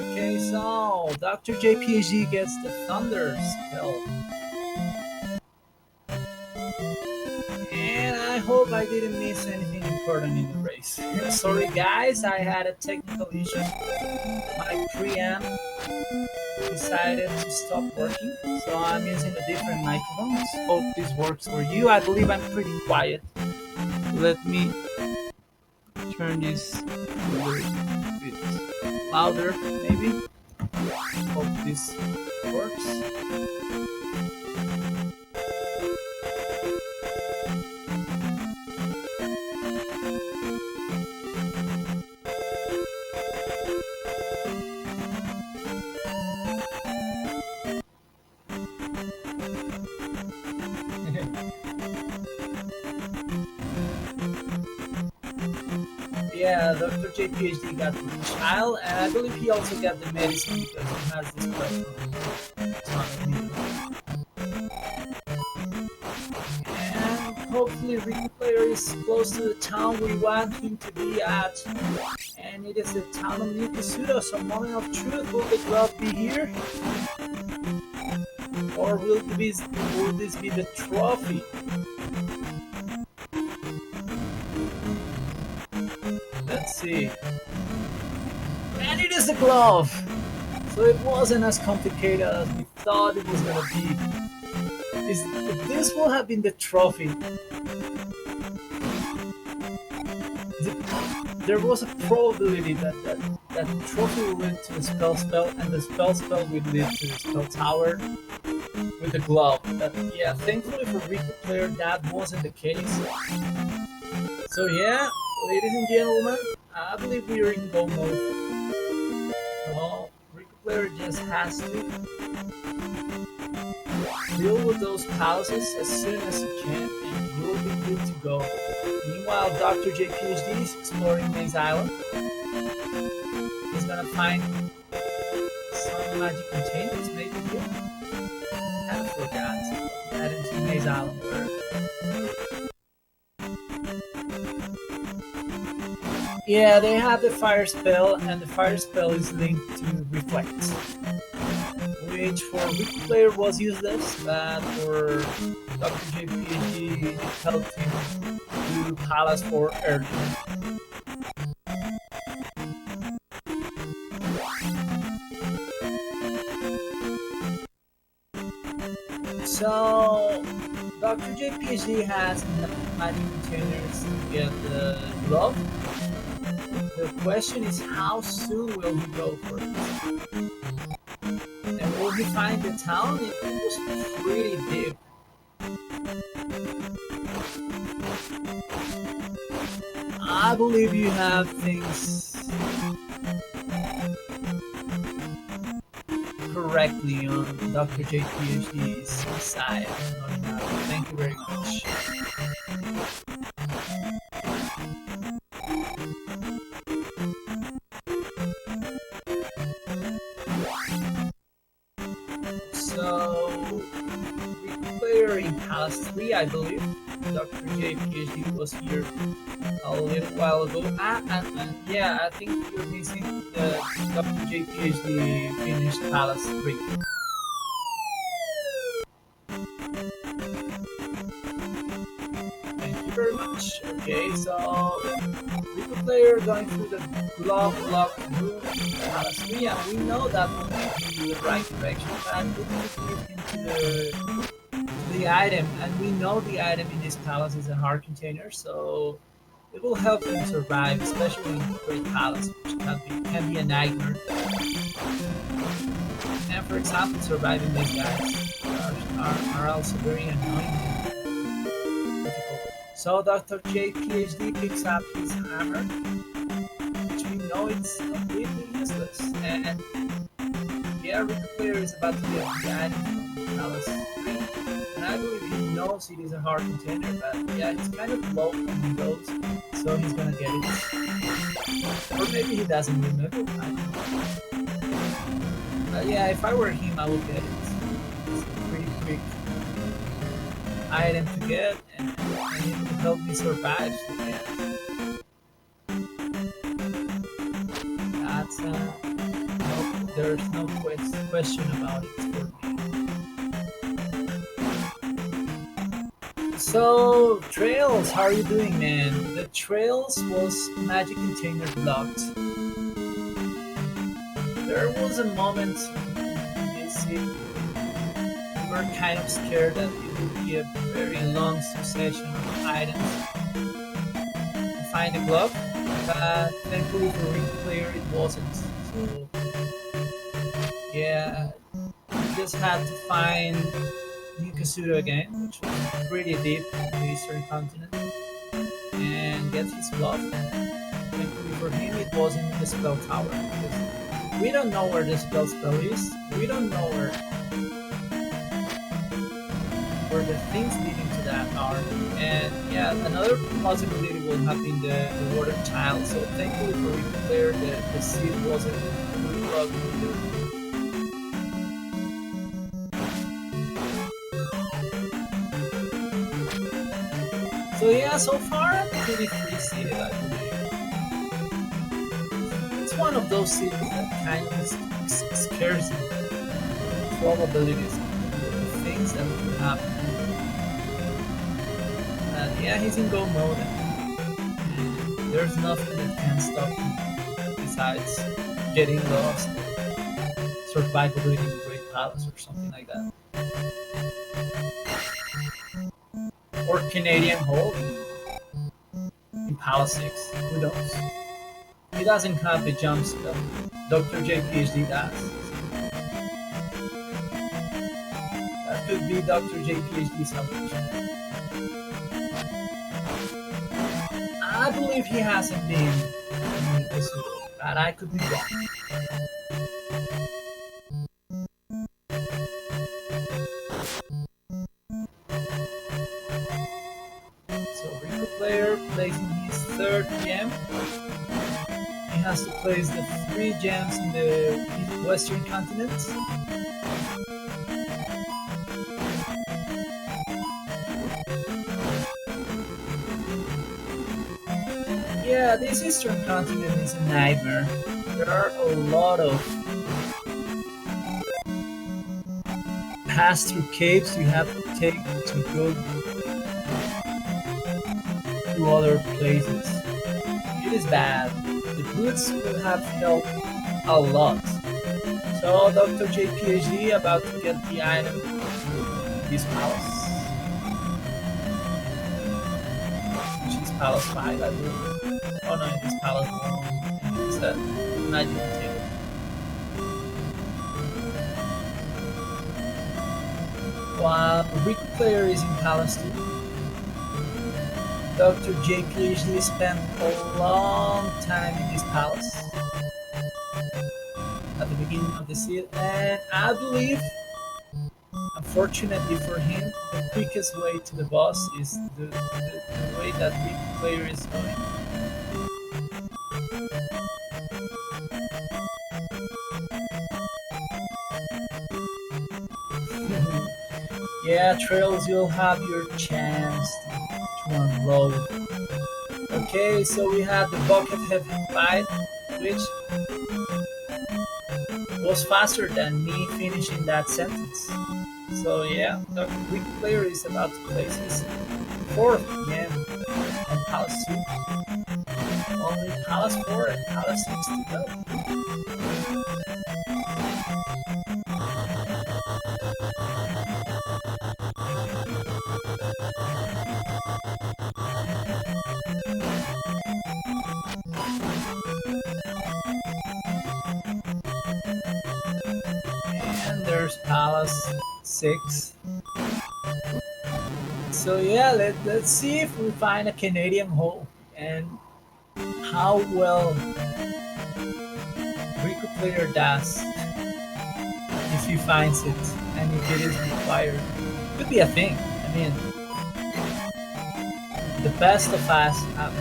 Okay, so Dr. JPHD gets the Thunder spell. And I hope I didn't miss anything important in the race. Sorry guys, I had a technical issue. My preamp decided to stop working, so I'm using a different microphone. Hope this works for you. I believe I'm pretty quiet. Let me turn this a little bit louder, maybe. Hope this works. Yeah, Dr. JPHD got the child, and I believe he also got the medicine because he has this question. And hopefully Rikuplayer is close to the town we want him to be at. And it is the town of Nikasudo, so moment of truth, will the glove be here? Or will this be the trophy? Let's see. And it is the glove! So it wasn't as complicated as we thought it was gonna be. This will have been the trophy. There was a probability that the trophy will lead to the spell, and the spell will lead to the spell tower with the glove. But yeah, thankfully for Rikuplayer that wasn't the case. So yeah, ladies and gentlemen, I believe we are in go mode. So Rikuplayer just has to deal with those palaces as soon as he can, and he will be good to go. Meanwhile, Dr. JPHD is exploring Maze Island. He's gonna find some magic containers maybe here. I kind of forgot that into Maze Island. Yeah, they have the fire spell, and the fire spell is linked to Reflect, which for Rikuplayer was useless, but for Dr. JPHD it helped him do Palace for early. So Dr. JPHD has enough magic containers to get the glove. The question is, how soon will he go for it? And will he find the town? It was pretty deep. I believe you have things correctly on Dr. JPHD's side. Thank you very much. So, Rikuplayer in Palace 3, I believe. Dr. JPHD was here a little while ago. And yeah, I think you're missing the Dr. JPHD finished Palace 3. Thank you very much. Okay, so Rikuplayer going through the glove lock room in Palace 3, and we know that will lead him in the right direction, but it will lead him to the item, and we know the item in this palace is a heart container, so it will help him survive, especially in Great Palace, which can be a nightmare. And for example, surviving these guys are also very annoying and difficult. So Dr. JPHD picks up his hammer, which we know it's completely useless. And yeah, Rikuplayer is about to get the item from Palace 3. And I believe he knows it is a hard container, but yeah, it's kind of low when he goes. so he's gonna get it. Or maybe he doesn't remember. I don't know. But yeah, if I were him, I would get it. It's a pretty quick item to get, and it will help me survive. So yeah. That's there's no question about it for me. So, Trails, how are you doing, man? The Trails was magic container blocked. There was a moment in this scene we were kind of scared that it would be a very long succession of items to find the glove, but thankfully for Rikuplayer it wasn't. So, yeah, we just had to find Nikasudo again, which was pretty deep in the Eastern continent, and get his glove. Thankfully for him, it was in the spell tower, because we don't know where the spell is. We don't know where the things leading to that are. And yeah, another possibility will have been the water child. So thankfully for Rikuplayer, the seed wasn't plugged either. So yeah, so far I'm pretty free seated, I believe. It's one of those cities that kind of scares me. Probabilities, the things that will happen. Yeah, he's in go mode, and there's nothing that can stop him besides getting lost, survivability in the Great Palace or something like that. Or Canadian Hall in Palace 6, who knows? He doesn't have the jump spell. Dr. JPHD does. That could be Dr. JPHD's salvation. I believe he hasn't been in this world, but I could be wrong. So Rikuplayer placing his third gem. He has to place the 3 gems in the Western continent. Yeah, this Eastern continent is a nightmare. There are a lot of pass-through caves you have to take to go to other places. It is bad. The boots will have helped a lot. So Dr. JPHD about to get the item in this palace. Which is Palace 5, I believe. Oh no, in this Palace 1. It's a magic table. While Rikuplayer is in Palace 2, Dr. JPHD spent a long time in this palace at the beginning of the season, and I believe, unfortunately for him, the quickest way to the boss is the way that Rikuplayer is going. Yeah, Trails, you'll have your chance to unload. Okay, so we have the Buckethead fight, which was faster than me finishing that sentence. So yeah, the Rikuplayer is about to place his 4th gem on Palace 2. Only Palace 4 and Palace 6 to go. And there's Palace 6. So yeah, let's see if we find a Canadian hole and how well Rikuplayer does if he finds it and if it is required. Could be a thing. I mean, the best of us have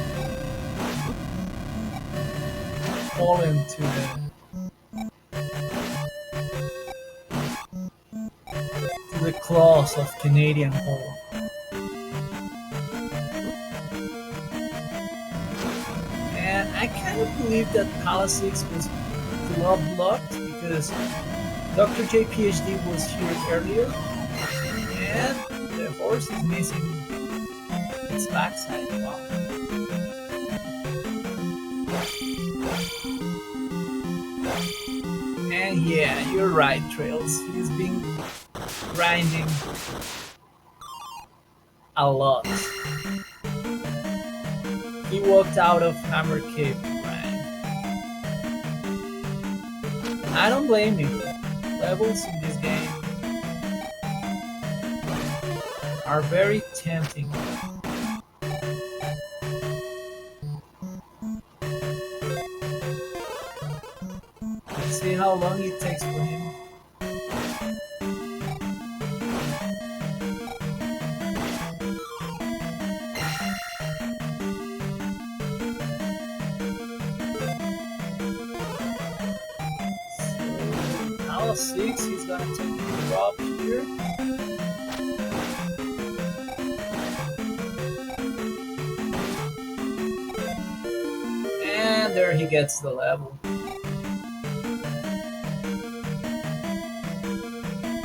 fallen to the claws of Canadian polo. And I kind of believe that Palace 6 was glove locked because Dr. JPHD was here earlier, and the horse is missing its backside. Wow. And yeah, you're right, Trails. He's been grinding a lot. He walked out of Hammer Cave to grind. I don't blame him. Levels in this game are very tempting. Let's see how long it takes for him. So, 6, he's gonna take the drop here. And there he gets the level.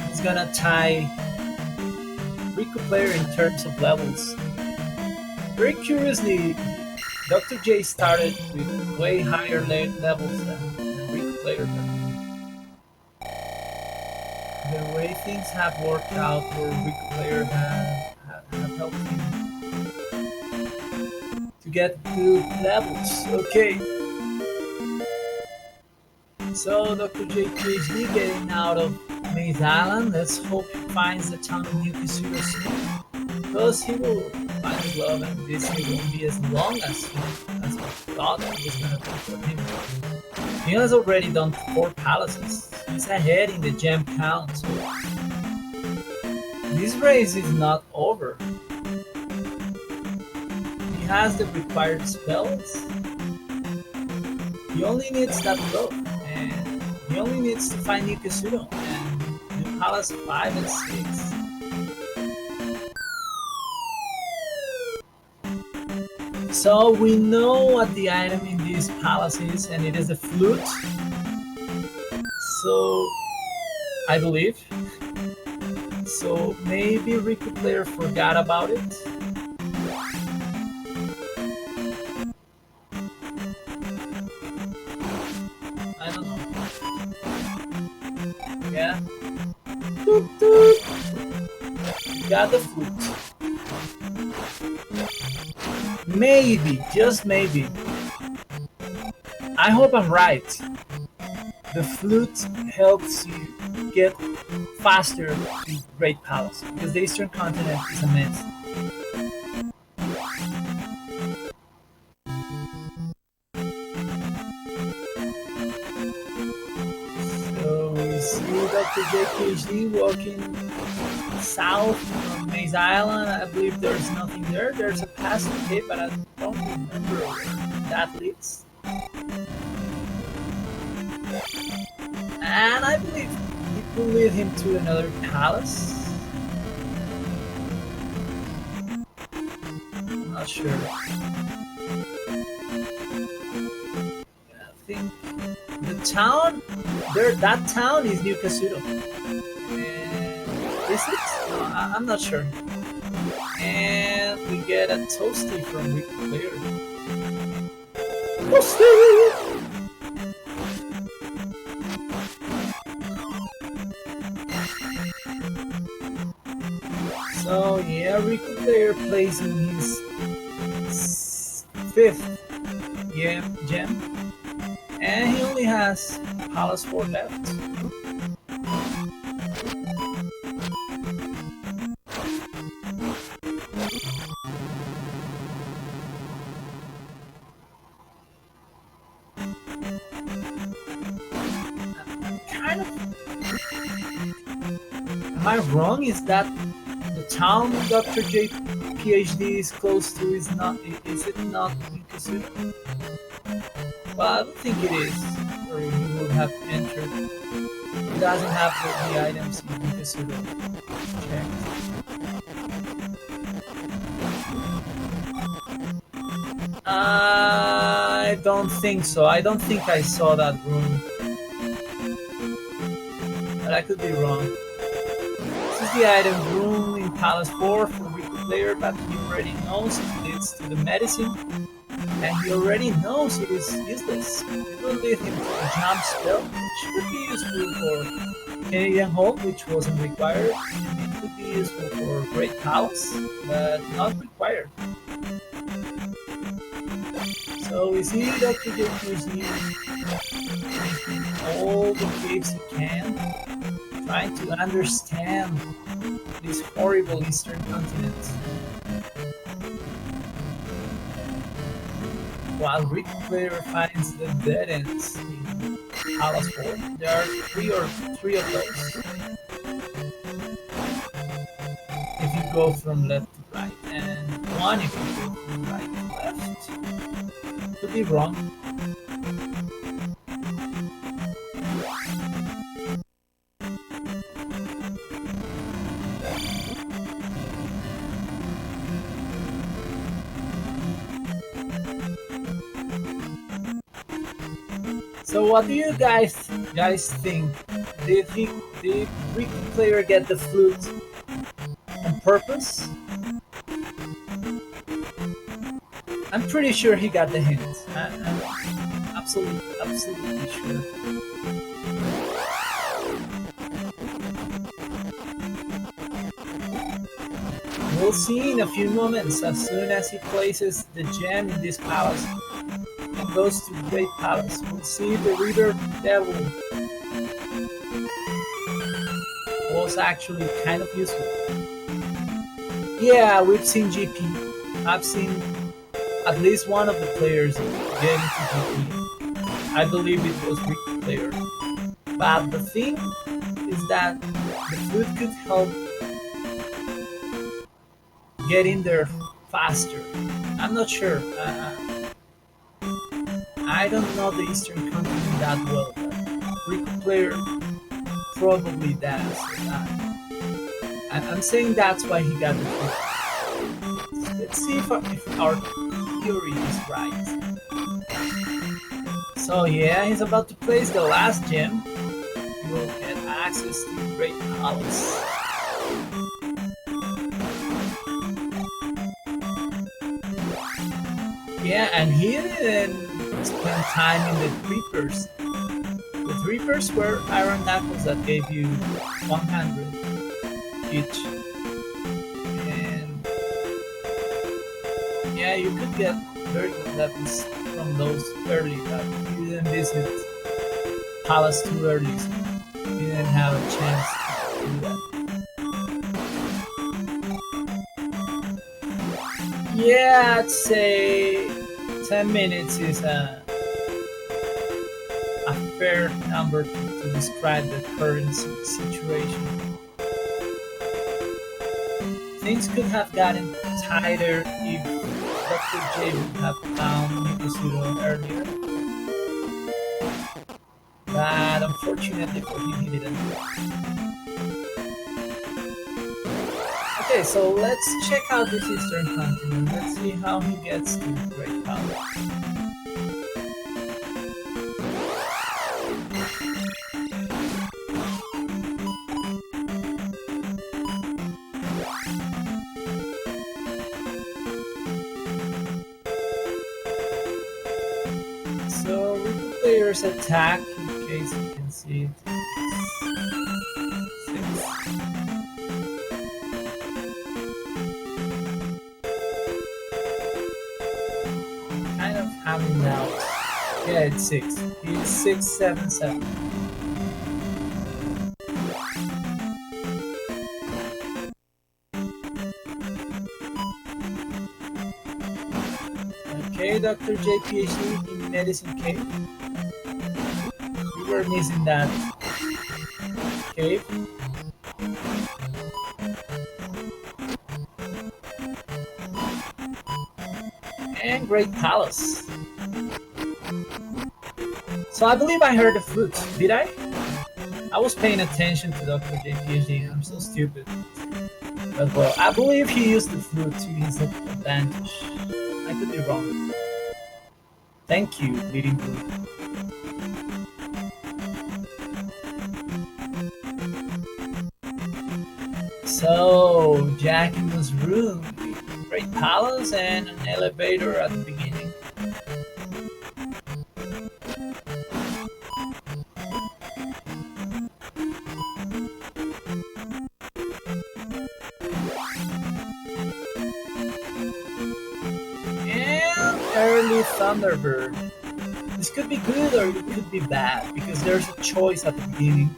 He's gonna tie Rikuplayer in terms of levels. Very curiously, Dr. J started with way higher levels than Rikuplayer. The way things have worked out where Rikuplayer have helped him to get good levels. Okay. So Dr. J PhD getting out of Maze Island. Let's hope he finds the town of New Kisuga soon. Because he will find the glove and this won't be as long as we thought it was gonna be for him. He has already done 4 palaces. He's ahead in the gem count. So this race is not over. He has the required spells. He only needs that glove, and he only needs to find Nikasuno and the palace 5 and 6. So we know what the item in this palace is, and it is a flute. So I believe. So maybe Rikuplayer forgot about it. I don't know. Yeah. Toot toot. Got the flute. Maybe, just maybe. I hope I'm right. The flute helps you get faster to Great Palace because the Eastern Continent is a mess. So we see Dr. JPHD walking south from Maze Island. I believe there's nothing there. There's a passing cave, but I don't remember where that leads. And I believe it will lead him to another palace. I'm not sure. I think the town, that town is New Kasuto. Is it? I'm not sure. And we get a toasty from Rikuplayer. Toasty! So yeah, Rikuplayer plays in his 5th gem, and he only has Palace 4 left. Am I wrong? Is that the town Dr. J PhD is close to is not. Is it not Rikusudo? Well, I don't think it is, or he would have entered. He doesn't have the items in Rikusudo checked. I don't think so. I don't think I saw that room. But I could be wrong. This is the item room in Palace 4 for Rikuplayer, but he already knows it leads to the medicine. And he already knows it is useless. It will lead him to a jump spell, which could be useful for Canadian Hold, which wasn't required. And it could be useful for Great Palace, but not required. So we see Dr. JPHD all the caves he can, trying to understand this horrible Eastern continent. While Rikuplayer finds the dead ends in Palace 4, there are three of those. If you go from left to right, and one if you go from right to left. Could be wrong. So what do you guys think? Did Rikuplayer get the flute on purpose? I'm pretty sure he got the hint. I'm absolutely sure. We'll see in a few moments as soon as he places the gem in this palace and goes to Great Palace. We'll see the Reader Devil was actually kind of useful. Yeah, we've seen GP. I've seen at least one of the players get into GP. I believe it was Rikuplayer. But the thing is that the flute could help get in there faster. I'm not sure. I don't know the Eastern continent that well, but Rikuplayer probably does. I'm saying that's why he got the flute. Let's see if our theory is right. So yeah, he's about to place the last gem. He will get access to the Great Palace. Yeah, and he didn't spend time in the Reapers. The Reapers were iron knuckles that gave you 100 each. And yeah, you could get very good levels from those early, but you didn't visit Palace too early, so you didn't have a chance to do that. Yeah, I'd say 10 minutes is a fair number to describe the current situation. Things could have gotten tighter if Dr. J would have found Rikusudo earlier. But unfortunately for him, he didn't. Okay, so let's check out this Eastern continent. Let's see how he gets to Great Palace. So Rikuplayer's attack, in case you can see it, is 6. Kind of having out. Yeah, it's 6. He's 6, 7, 7. Okay, Dr. J PhD in Medicine Cave. We were missing that cave. and Great Palace. So I believe I heard the flute. Did I? I was paying attention to Dr. JPhD. I'm so stupid. But well, I believe he used the flute to his advantage. I could be wrong. Thank you, Bleeding Blue. So, Jack in his room, Great Palace, and an elevator at the beginning. And early Thunderbird. This could be good or it could be bad because there's a choice at the beginning.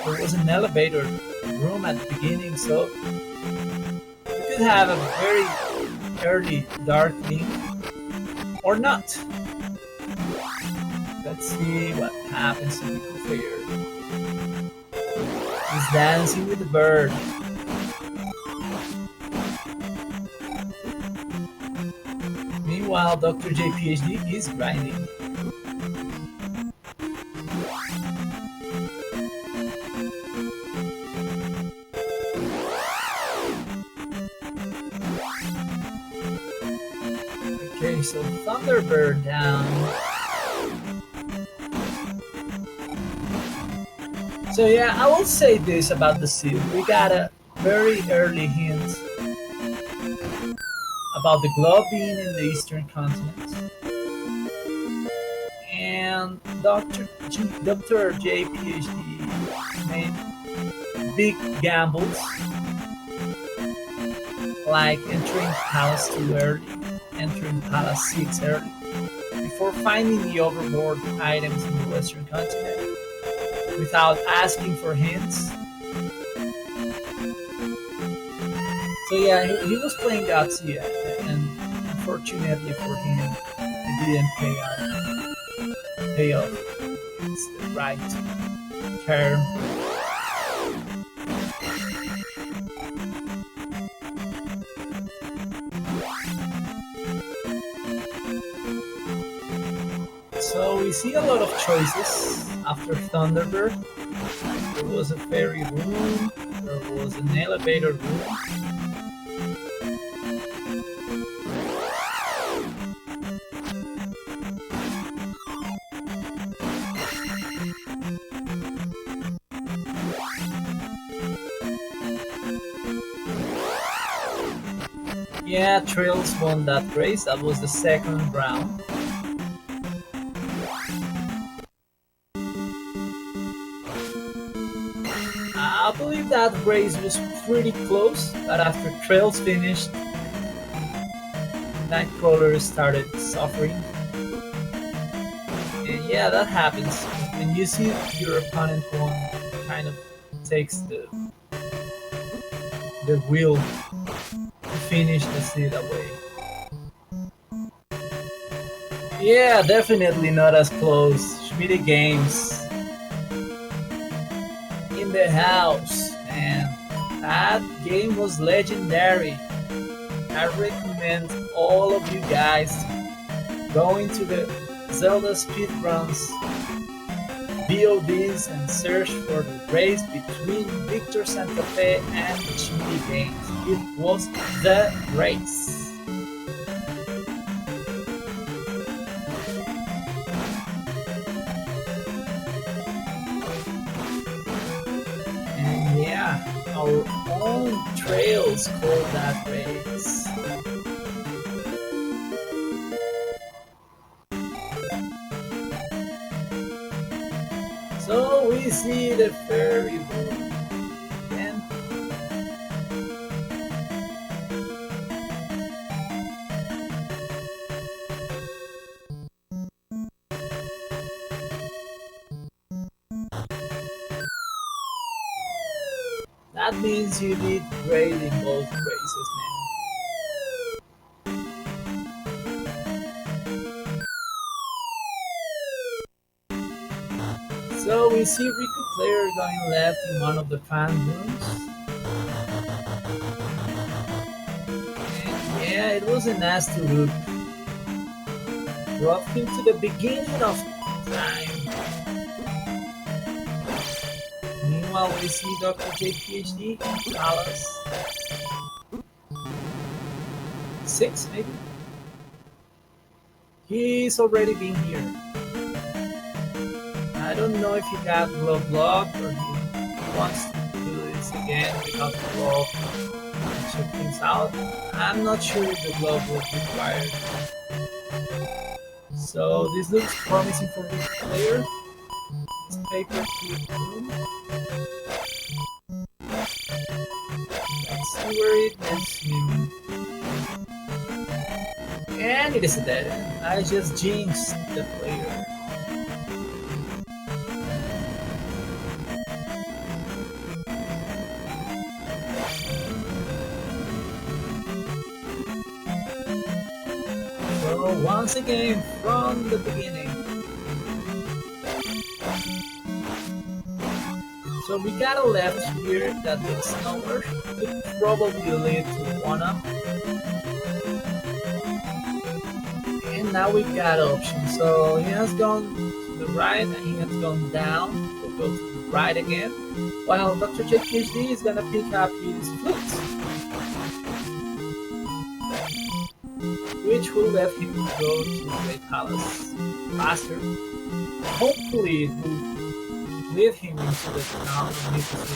There was an elevator room at the beginning, so you could have a very early dark thing or not. Let's see what happens to Rikuplayer. He's dancing with the bird. Meanwhile, Dr. JPhD is grinding. Okay, so Thunderbird down. So yeah, I will say this about the seal. We got a very early hint about the glove being in the Eastern continent. And Dr. JPhD made big gambles, like entering Palace too early, entering Palace 6 early, before finding the overboard items in the Western continent without asking for hints. So yeah, he was playing Gatsy, and unfortunately for him, it didn't pay off. It's the right term. So we see a lot of choices after Thunderbird. There was a ferry room, there was an elevator room. Yeah, Trails won that race. That was the second round. I believe that race was pretty close, but after Trails finished, Nightcrawler started suffering. And yeah, that happens. When you see your opponent won, it kind of takes the will to finish the seed away. Yeah, definitely not as close. Schmidt Games in the house, and that game was legendary. I recommend all of you guys go into the Zelda speedruns VODs and search for the race between Victor Santa Fe and Schmidt Games. It was the race. Our own Trails called that race. So we see the ferry room again. That means you did great in both races, man. So we see Rikuplayer going left in one of the fan rooms. And yeah, it was a nasty loop. brought him to the beginning of time. Meanwhile, we see Dr. JPhD in Palace 6, maybe? He's already been here. I don't know if he got glove blocked or he wants to do this again without the glove and check things out. I'm not sure if the glove was required. So this looks promising for Rikuplayer. This paper to room. Let's see where it leads him. And it is a dead end. I just jinxed the player. So once again from the beginning. So we got a left here that leads nowhere. Could probably lead to 1-up. And now we got options. So he has gone to the right and he has gone down. We'll go to the right again. While Dr. JPhD is gonna pick up his flute, which will let him go to the Great Palace faster. Hopefully it will lead him into the town of Nipple.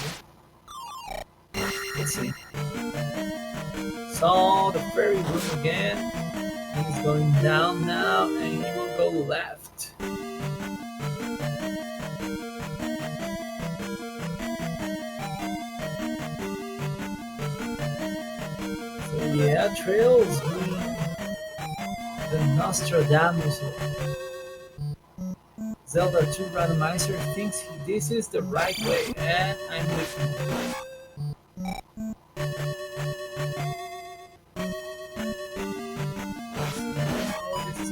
Let's see. So the ferry room again. He's going down now and he will go left. So yeah, Trails being the Nostradamus of Zelda 2 Randomizer thinks this is the right way, and I'm with him.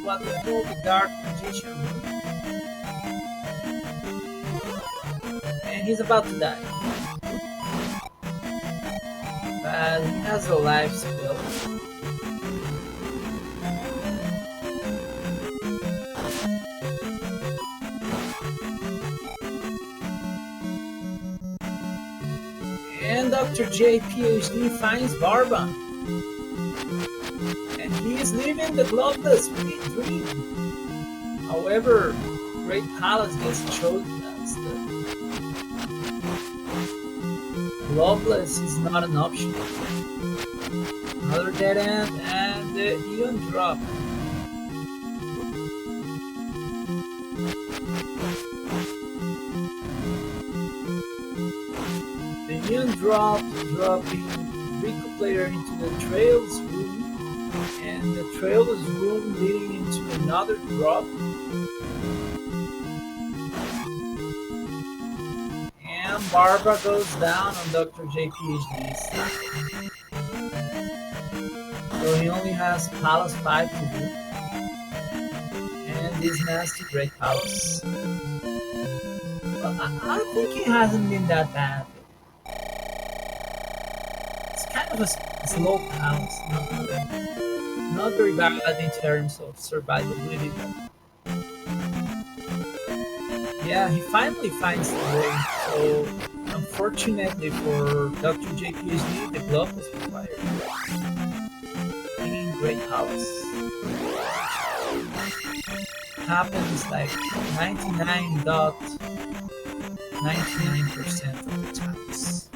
What we call the Dark Magician room. And he's about to die. But he has a life spell. And Dr. JPhD finds Barba. And he is living the gloveless dream. However, Great Palace gets chosen as the gloveless is not an option. Another dead end and the Eon drop. The Eon drop dropping Rikuplayer into the Trails room. And the Trails room leading into another drop. And Barbara goes down on Dr. JPhD's side. So he only has Palace 5 to do. And this nasty Great Palace. But I think it hasn't been that bad. It's kind of a slow palace, not very bad in terms of survivability. Yeah, he finally finds the way. So, unfortunately for Dr. JPhD, the glove was required. In Great Palace. Happens like 99.99% of the times.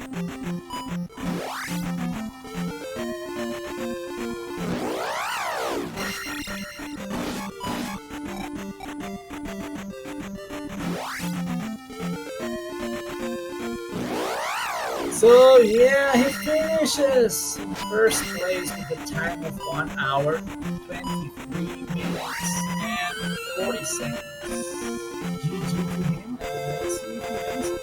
So yeah, he finishes in first place with a time of 1 hour, 23 minutes, and 40 seconds. GG to him, and let's see if he wins it.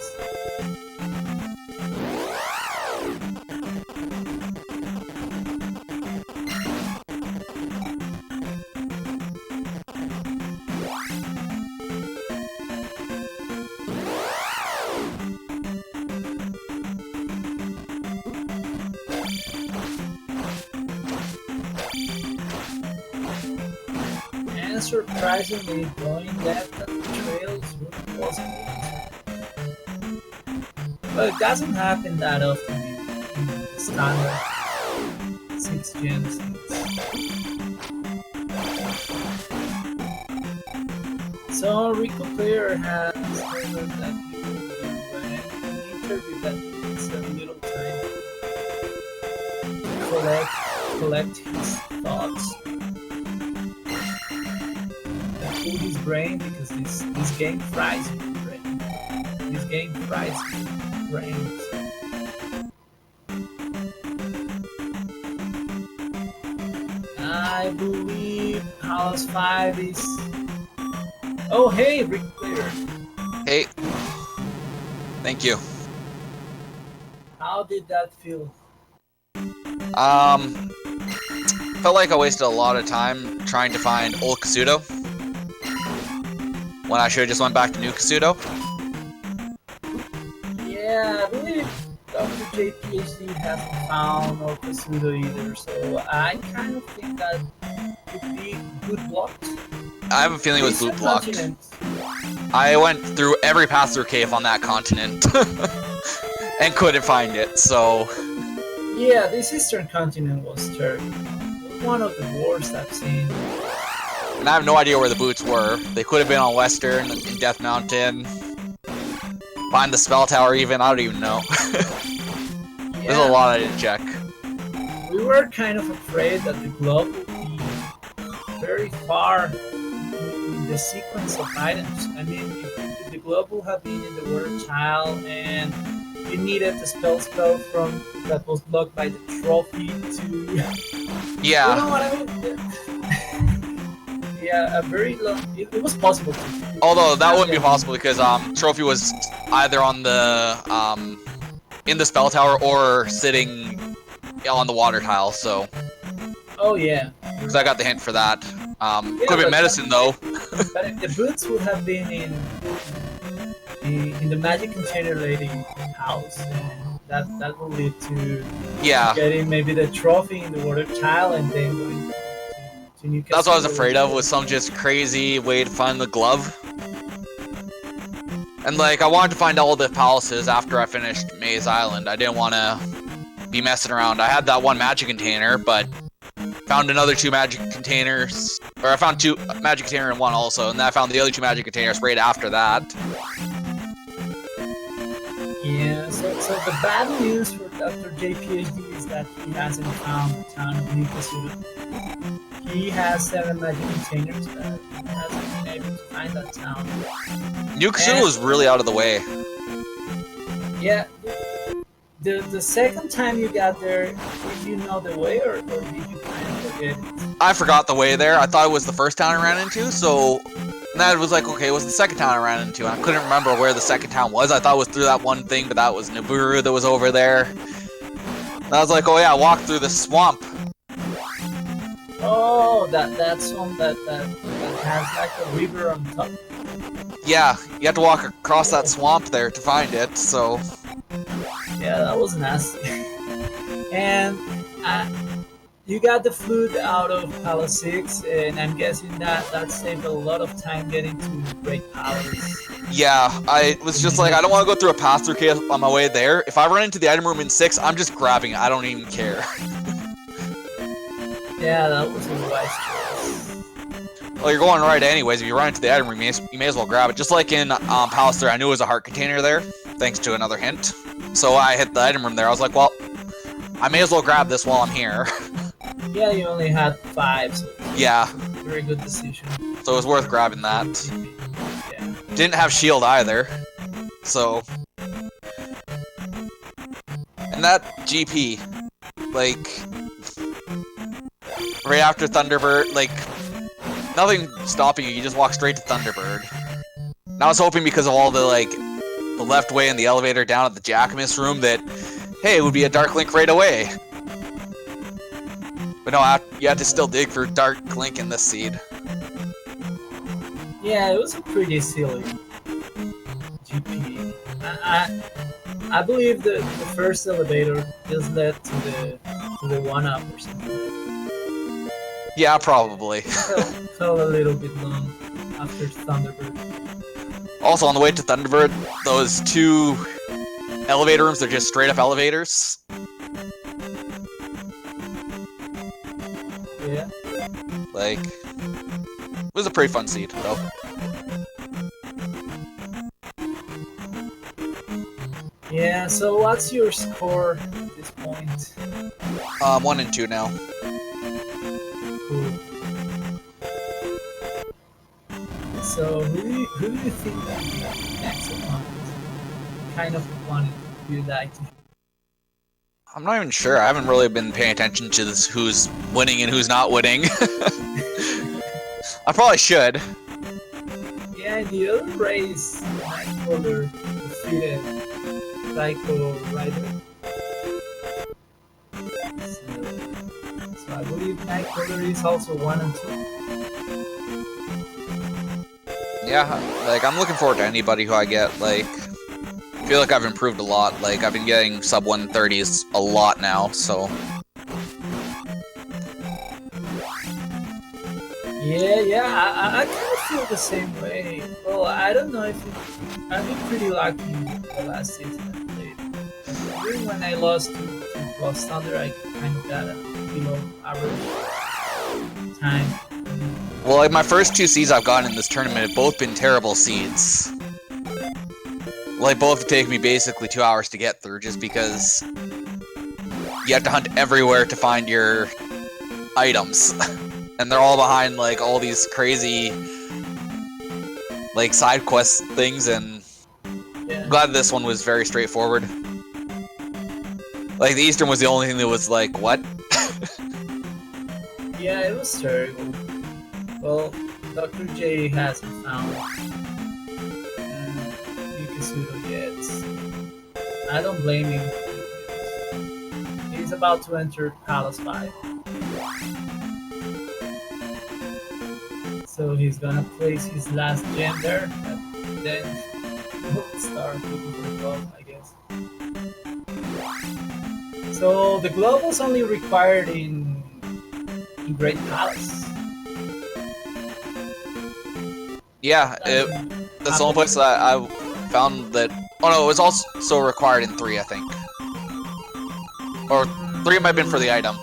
surprisingly going left at the trails really wasn't it. But it doesn't happen that often in the standard 6th gen things. So Rikuplayer has told us that he will do an interview that needs a little time to collect his thoughts. Cool his brain, because this game fries your brain. This game fries your brains. I believe House 5 is... Oh hey, Rikuplayer. Hey. Thank you. How did that feel? Felt like I wasted a lot of time trying to find old Kasuto, when I should have just went back to new Kasuto. Yeah, I believe drjayphd hasn't found no Kasuto either, so I kind of think that would be good blocked. I have a feeling it was loot blocked. Continent. I went through every pass-through cave on that continent and couldn't find it, so... Yeah, this Eastern continent was terrible. One of the worst I've seen. And I have no idea where the boots were. They could have been on Western, in Death Mountain, behind the Spell Tower even, I don't even know. There's a lot I didn't check. We were kind of afraid that the globe would be very far in the sequence of items. I mean, if the globe would have been in the Water Child and you needed the spell from that was blocked by the trophy to... Yeah. You know what I mean? Yeah, a very long... It was possible to... Although, that wouldn't be possible because trophy was either on the... in the Spell Tower or sitting on the Water Tile, so... Oh yeah. Because I got the hint for that. Yeah, Equipment medicine, though. But if the boots would have been in the magic container lady house, that will lead to getting maybe the trophy in the Water Child and then going to New That's what I was afraid of, was some just crazy way to find the glove. And like, I wanted to find all the palaces after I finished Maze Island. I didn't want to be messing around. I had that one magic container, but found another 2 magic containers, or I found 2 magic container in one also, and then I found the other 2 magic containers right after that. Yeah, so the bad news for drjayphd is that he hasn't found the town of New Kasuto. He has 7 magic containers, but he hasn't been able to find that town. New Kasuto was really out of the way. Yeah, the second time you got there, did you know the way, or did you kind of forget it? I forgot the way there. I thought it was the first town I ran into, so... And then it was like, okay, it was the second town I ran into, and I couldn't remember where the second town was. I thought it was through that one thing, but that was Nibiru that was over there. And I was like, oh yeah, I walked through the swamp. Oh, that's one that has like a river on top. Yeah, you have to walk across that swamp there to find it, so... Yeah, that was nasty. And you got the flute out of Palace 6, and I'm guessing that saved a lot of time getting to Great Palace. Yeah, I was just like, I don't want to go through a pass-through cave on my way there. If I run into the item room in 6, I'm just grabbing it. I don't even care. Yeah, that was a wise choice. Well, you're going right anyways. If you run into the item room, you may as well grab it. Just like in Palace 3, I knew it was a heart container there, thanks to another hint. So I hit the item room there. I was like, well, I may as well grab this while I'm here. Yeah, you only had 5, so yeah. Very good decision. So it was worth grabbing that. Yeah. Didn't have shield either, so... And that GP, like... Right after Thunderbird, like... Nothing stopping you, you just walk straight to Thunderbird. And I was hoping because of all the, like... The left way in the elevator down at the Jackamus room that... Hey, it would be a Dark Link right away. But no, you had to still dig for Dark Link in this seed. Yeah, it was a pretty silly GP. I believe the first elevator just led to the 1-up or something. Yeah, probably. Felt a little bit long after Thunderbird. Also, on the way to Thunderbird, those 2 elevator rooms are just straight up elevators. Yeah. Like, it was a pretty fun seed, though. Yeah, so what's your score at this point? 1 and 2 now. Cool. So who do you think will be the next opponent? What kind of opponent do you like to have? I'm not even sure. I haven't really been paying attention to this, who's winning and who's not winning. I probably should. Yeah, in the other race, Nightcrawler defeated Psycho Rider. So I believe Nightcrawler is also 1 and 2. Yeah, like, I'm looking forward to anybody who I get. Like, I feel like I've improved a lot. Like, I've been getting sub 130s a lot now, so. Yeah, I kind of feel the same way. Well, I don't know if I've been pretty lucky the last season I played. Even when I lost to Lost Thunder, I kind of got a below average time. Well, like, my first 2 seeds I've gotten in this tournament have both been terrible seeds. Like, both have taken me basically 2 hours to get through, just because you have to hunt everywhere to find your items. And they're all behind, like, all these crazy, like, side quest things, and Yeah. I'm glad this one was very straightforward. Like, the Eastern was the only thing that was like, what? Yeah, it was terrible. Well, Dr. J hasn't found Yukisudo yet. I don't blame him. He's about to enter Palace 5. So he's gonna place his last gem there, and then we'll start looking for the glove, I guess. So the glove was only required in Great Palace. Yeah, that's the only place that I found that. Oh no, it was also required in 3, I think. Or 3 might have been for the item.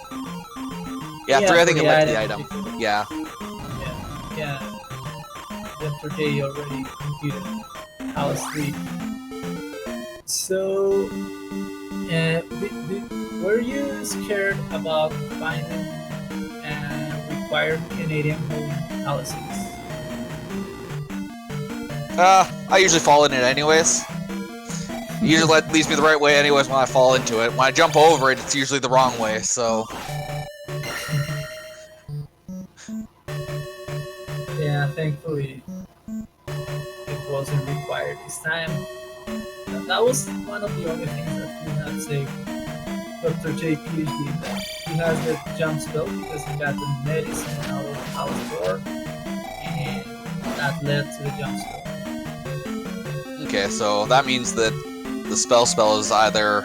Yeah, 3 I think it went to the item. Yeah. Yeah. Dr. J already computed Palace 3. So, were you scared about finding required Canadian home palaces? I usually fall in it anyways. It usually leads me the right way anyways when I fall into it. When I jump over it, it's usually the wrong way, so. Yeah, thankfully it wasn't required this time. That was one of the only things that did not save Dr. J PhD. He has the jump spell because he got the medicine out of House 4, and that led to the jump spell. Okay, so that means that the spell is either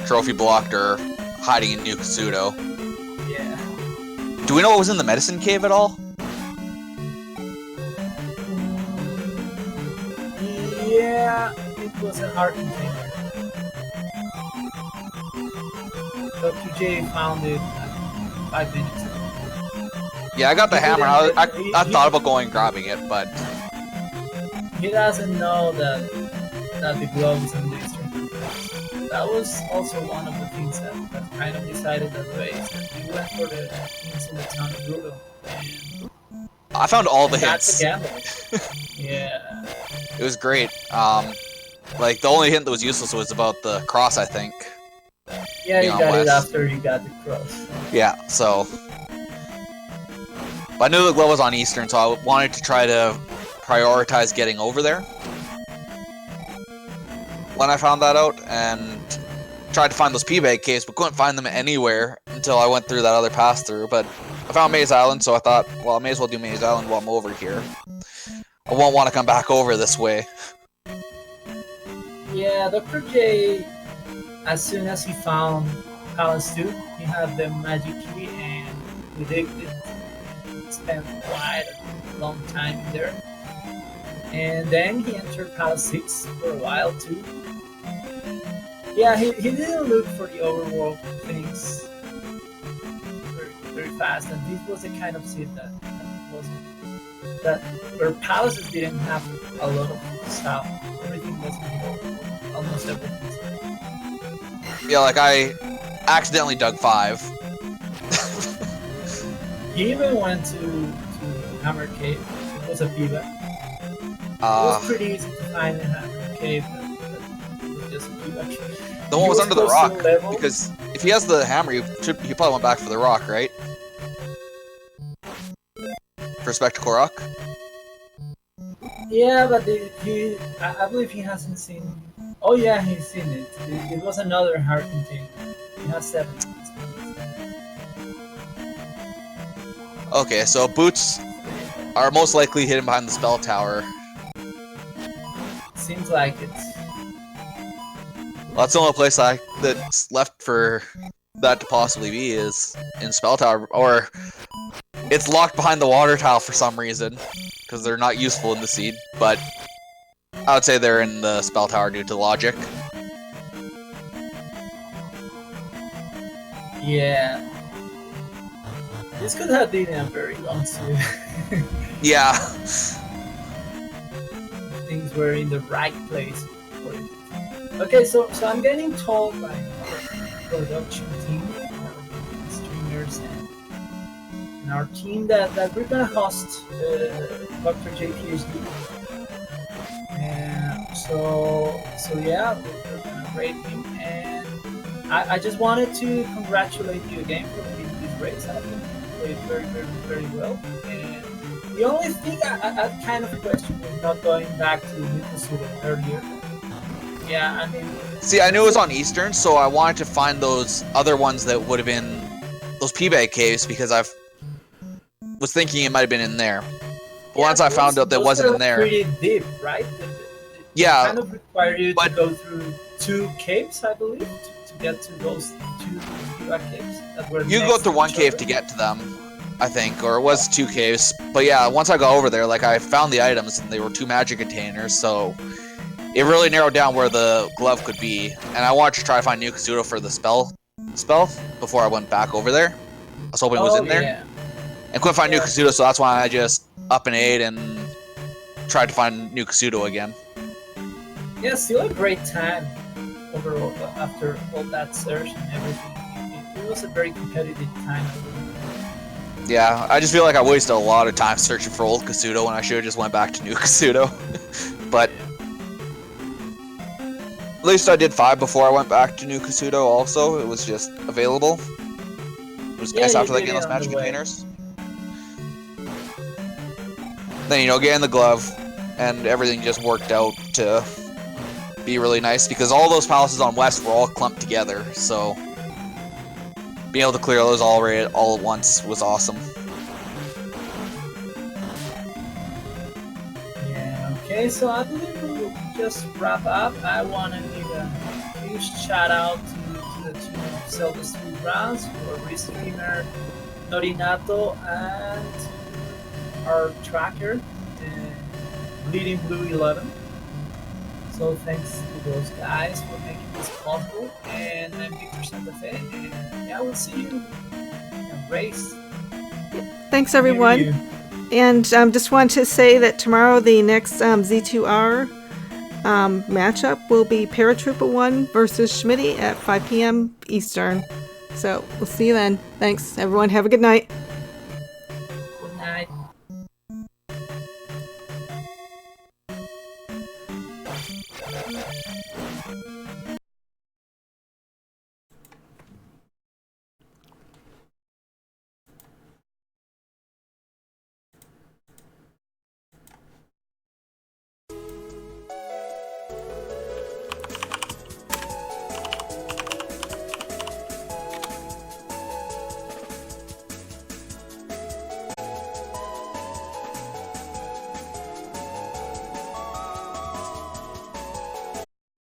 trophy blocked or hiding in Yukisudo. Yeah. Do we know what was in the medicine cave at all? Yeah, it was an art container. Dr. J found it 5 minutes ago. Yeah, I got the hammer. I thought about going and grabbing it, but He doesn't know that the glove is in the instrument. That was also one of the things that kind of decided that race. He went for the hints in the town of Brutal. And I found all the that's hints. a gamble. Yeah. It was great. Like, the only hint that was useless was about the cross, I think. Yeah, you Beyond got it West. after you got the cross. Yeah, so. But I knew the glove was on Eastern, so I wanted to try to prioritize getting over there when I found that out, and tried to find those P-bag caves, but couldn't find them anywhere until I went through that other pass-through. But I found Maze Island, so I thought, well, I may as well do Maze Island while I'm over here. I won't want to come back over this way. Yeah, Dr. J, as soon as he found Palace 2, he had the magic key and predicted spent quite a long time there. And then he entered Palace 6 for a while too. Yeah, he didn't look for the overworld things very fast, and this was the kind of seed that wasn't that where palaces didn't have a lot of stuff. Everything was involved, almost everything. Yeah, like I accidentally dug 5. He even went to Hammer Cave. It was a pivot. It was pretty easy to find a Hammer Cave. It was just a pivot. The one was under the rock, because if he has the hammer, he probably went back for the rock, right? For Spectacle Rock? Yeah, but I believe he hasn't seen... Oh yeah, he's seen it. It was another heart container. He has 7. Okay, so boots are most likely hidden behind the spell tower. Seems like it. Well, that's the only place that's left for that to possibly be is in spell tower, or it's locked behind the water tile for some reason because they're not useful in the seed. But I would say they're in the spell tower due to logic. Yeah. This could have been a very long seed. Yeah. Things were in the right place for it. Okay, so I'm getting told by our production team, our streamers, and our team that we're gonna host Dr. JPHD. And so yeah, we're gonna rate him, and I just wanted to congratulate you again for winning this race. I think you played very well. And the only thing I kind of question was not going back to Nikusudo earlier. Yeah, I mean... See, I knew it was on Eastern, so I wanted to find those other ones that would have been those P-Bag caves, because I was thinking it might have been in there. But once I found out that it wasn't in there... pretty deep, right? Yeah. It kind of required you to go through 2 caves, I believe, to get to those 2 P-Bag caves that were You go through 1 cave to get to them, I think, or it was 2 caves. But yeah, once I got over there, like, I found the items, and they were 2 magic containers, so... It really narrowed down where the glove could be, and I wanted to try to find New Kasuto for the spell before I went back over there. I was hoping it was in there, and couldn't find New Kasuto, so that's why I just up and ate and tried to find New Kasuto again. Yeah, still a great time overall after all that search and everything. It was a very competitive time. Yeah, I just feel like I wasted a lot of time searching for old Kasuto when I should have just went back to New Kasuto, but. At least I did 5 before I went back to New Kasuto also. It was just available. It was nice after getting those magic containers. Then, you know, getting the glove and everything just worked out to be really nice because all those palaces on West were all clumped together, so being able to clear those all at once was awesome. Yeah, okay, so I believe we'll just wrap up. I want to give a huge shout out to the team of Zelda Street Rounds, our restreamer Norinato, and our tracker, Bleeding Blue 11. So thanks to those guys for making this possible. And I'm Victor Santa Fe, and yeah, we'll see you in a race. Thanks, everyone. And just want to say that tomorrow the next Z2R matchup will be Paratrooper 1 versus Schmitty at 5 p.m. Eastern. So we'll see you then. Thanks, everyone. Have a good night.